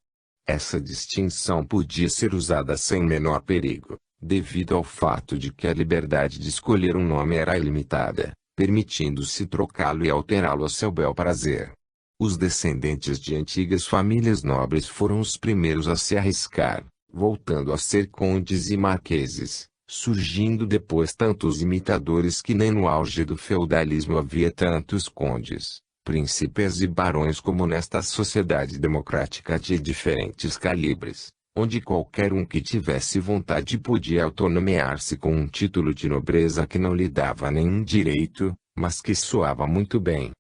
Essa distinção podia ser usada sem menor perigo, devido ao fato de que a liberdade de escolher um nome era ilimitada, permitindo-se trocá-lo e alterá-lo a seu bel prazer. Os descendentes de antigas famílias nobres foram os primeiros a se arriscar, voltando a ser condes e marqueses, surgindo depois tantos imitadores que nem no auge do feudalismo havia tantos condes, príncipes e barões como nesta sociedade democrática de diferentes calibres, onde qualquer um que tivesse vontade podia autonomear-se com um título de nobreza que não lhe dava nenhum direito, mas que soava muito bem.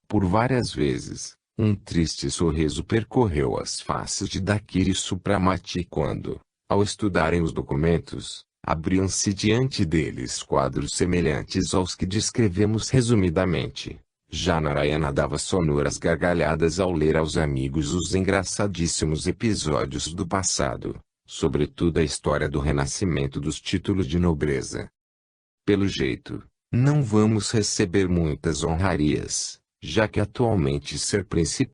Por várias vezes, um triste sorriso percorreu as faces de Dakiri Supramati quando, ao estudarem os documentos, Abriam-se diante deles quadros semelhantes aos que descrevemos resumidamente. Já Narayana dava sonoras gargalhadas ao ler aos amigos os engraçadíssimos episódios do passado, sobretudo a história do renascimento dos títulos de nobreza. Pelo jeito, não vamos receber muitas honrarias, já que atualmente ser príncipe